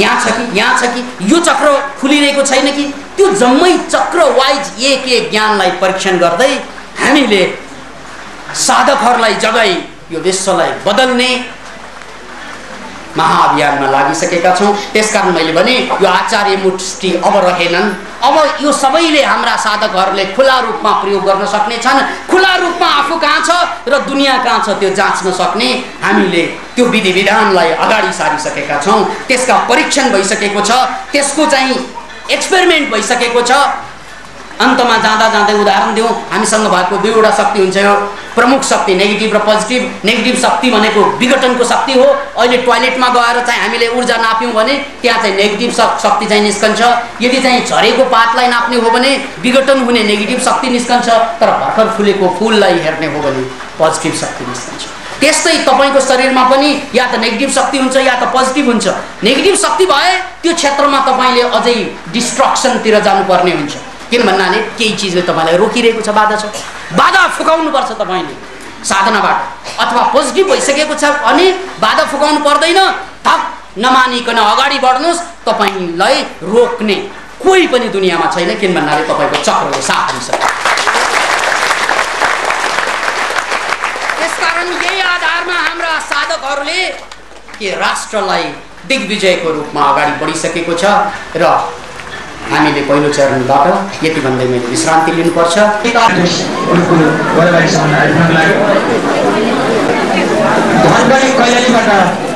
यहाँ छ कि यहाँ छ कि यो चक्र खुलिरहेको छैन कि, त्यो जम्मै चक्र वाइज एक ज्ञानलाई परीक्षण गर्दै हामीले साधकहरूलाई जगाई यो विश्वलाई बदल्ने महाअभियानमा लागिसकेका छौँ। त्यसकारण मैले भने यो आचार्य मुष्टि अब रहेनन्। अब यो सबैले हाम्रा साधकहरूले खुला रूपमा प्रयोग गर्न सक्ने छन्। खुला रूपमा आफू कहाँ छ र दुनियाँ कहाँ छ त्यो जाँच्न सक्ने हामीले त्यो विधि विधानलाई अगाडि सारिसकेका छौँ। त्यसका परीक्षण भइसकेको छ, त्यसको चाहिँ एक्सपेरिमेन्ट भइसकेको छ। अन्तमा जाँदै उदाहरण दिउँ, हामीसँग भएको 2वटा शक्ति हुन्छ। यो प्रमुख शक्ति नेगेटिभ र पोजिटिभ। नेगेटिभ शक्ति भनेको विघटनको शक्ति हो। अहिले टोयलेटमा गएर चाहिँ हामीले ऊर्जा नाप्यौँ भने त्यहाँ चाहिँ नेगेटिभ शक्ति चाहिँ निस्कन्छ। यदि चाहिँ झरेको पातलाई नाप्ने हो भने विघटन हुने नेगेटिभ शक्ति निस्कन्छ, तर भर्खर फुलेको फुललाई हेर्ने हो भने पोजिटिभ शक्ति निस्कन्छ। त्यस्तै तपाईको शरीरमा पनि या त नेगेटिभ शक्ति हुन्छ या त पोजिटिभ हुन्छ। नेगेटिभ शक्ति भए त्यो क्षेत्रमा तपाईले अझै डिस्ट्रक्सनतिर जानुपर्ने हुन्छ। किन भन्नाले केही चिजले तपाईलाई रोकिरहेको छ, बाधा छ, बाधा फुकाउनु पर्छ तपाईले साधनाबाट। अथवा पोजिटिभ भइसकेको छ भने बाधा फुकाउनु पर्दैन, थप नमानिकन अगाडि बढ्नुस्। तपाईलाई रोक्ने कोही पनि दुनियाँमा छैन, किन भन्नाले तपाईको चक्रले साथ दिइसक्यो। त्यसकारण यही आधारमा हाम्रा साधकहरूले के राष्ट्रलाई दिग्विजयको रूपमा अगाडि बढिसकेको छ र हामीले पहिलो चरणबाट यति भन्दै मैले विश्रान्ति लिनुपर्छ। धनगढी कैलालीबाट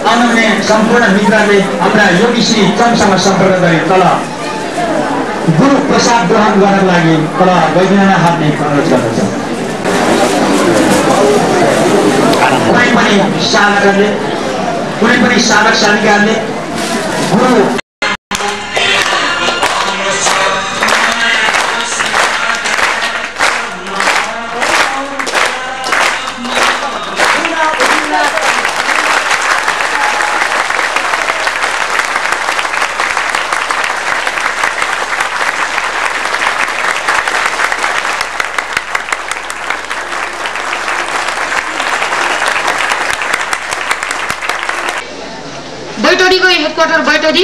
आउनुहुने सम्पूर्ण मित्रले हाम्रा योगी श्री चन्दसँग सम्पर्क गरे तल गुरु प्रसाद ग्रहण गर्नको लागि तल वैद्यनाथ हातले अनुरोध गर्दछ। कुनै पनि साधक साधिकाहरूले गुरु बैतडीको हेडक्वार्टर बैतडी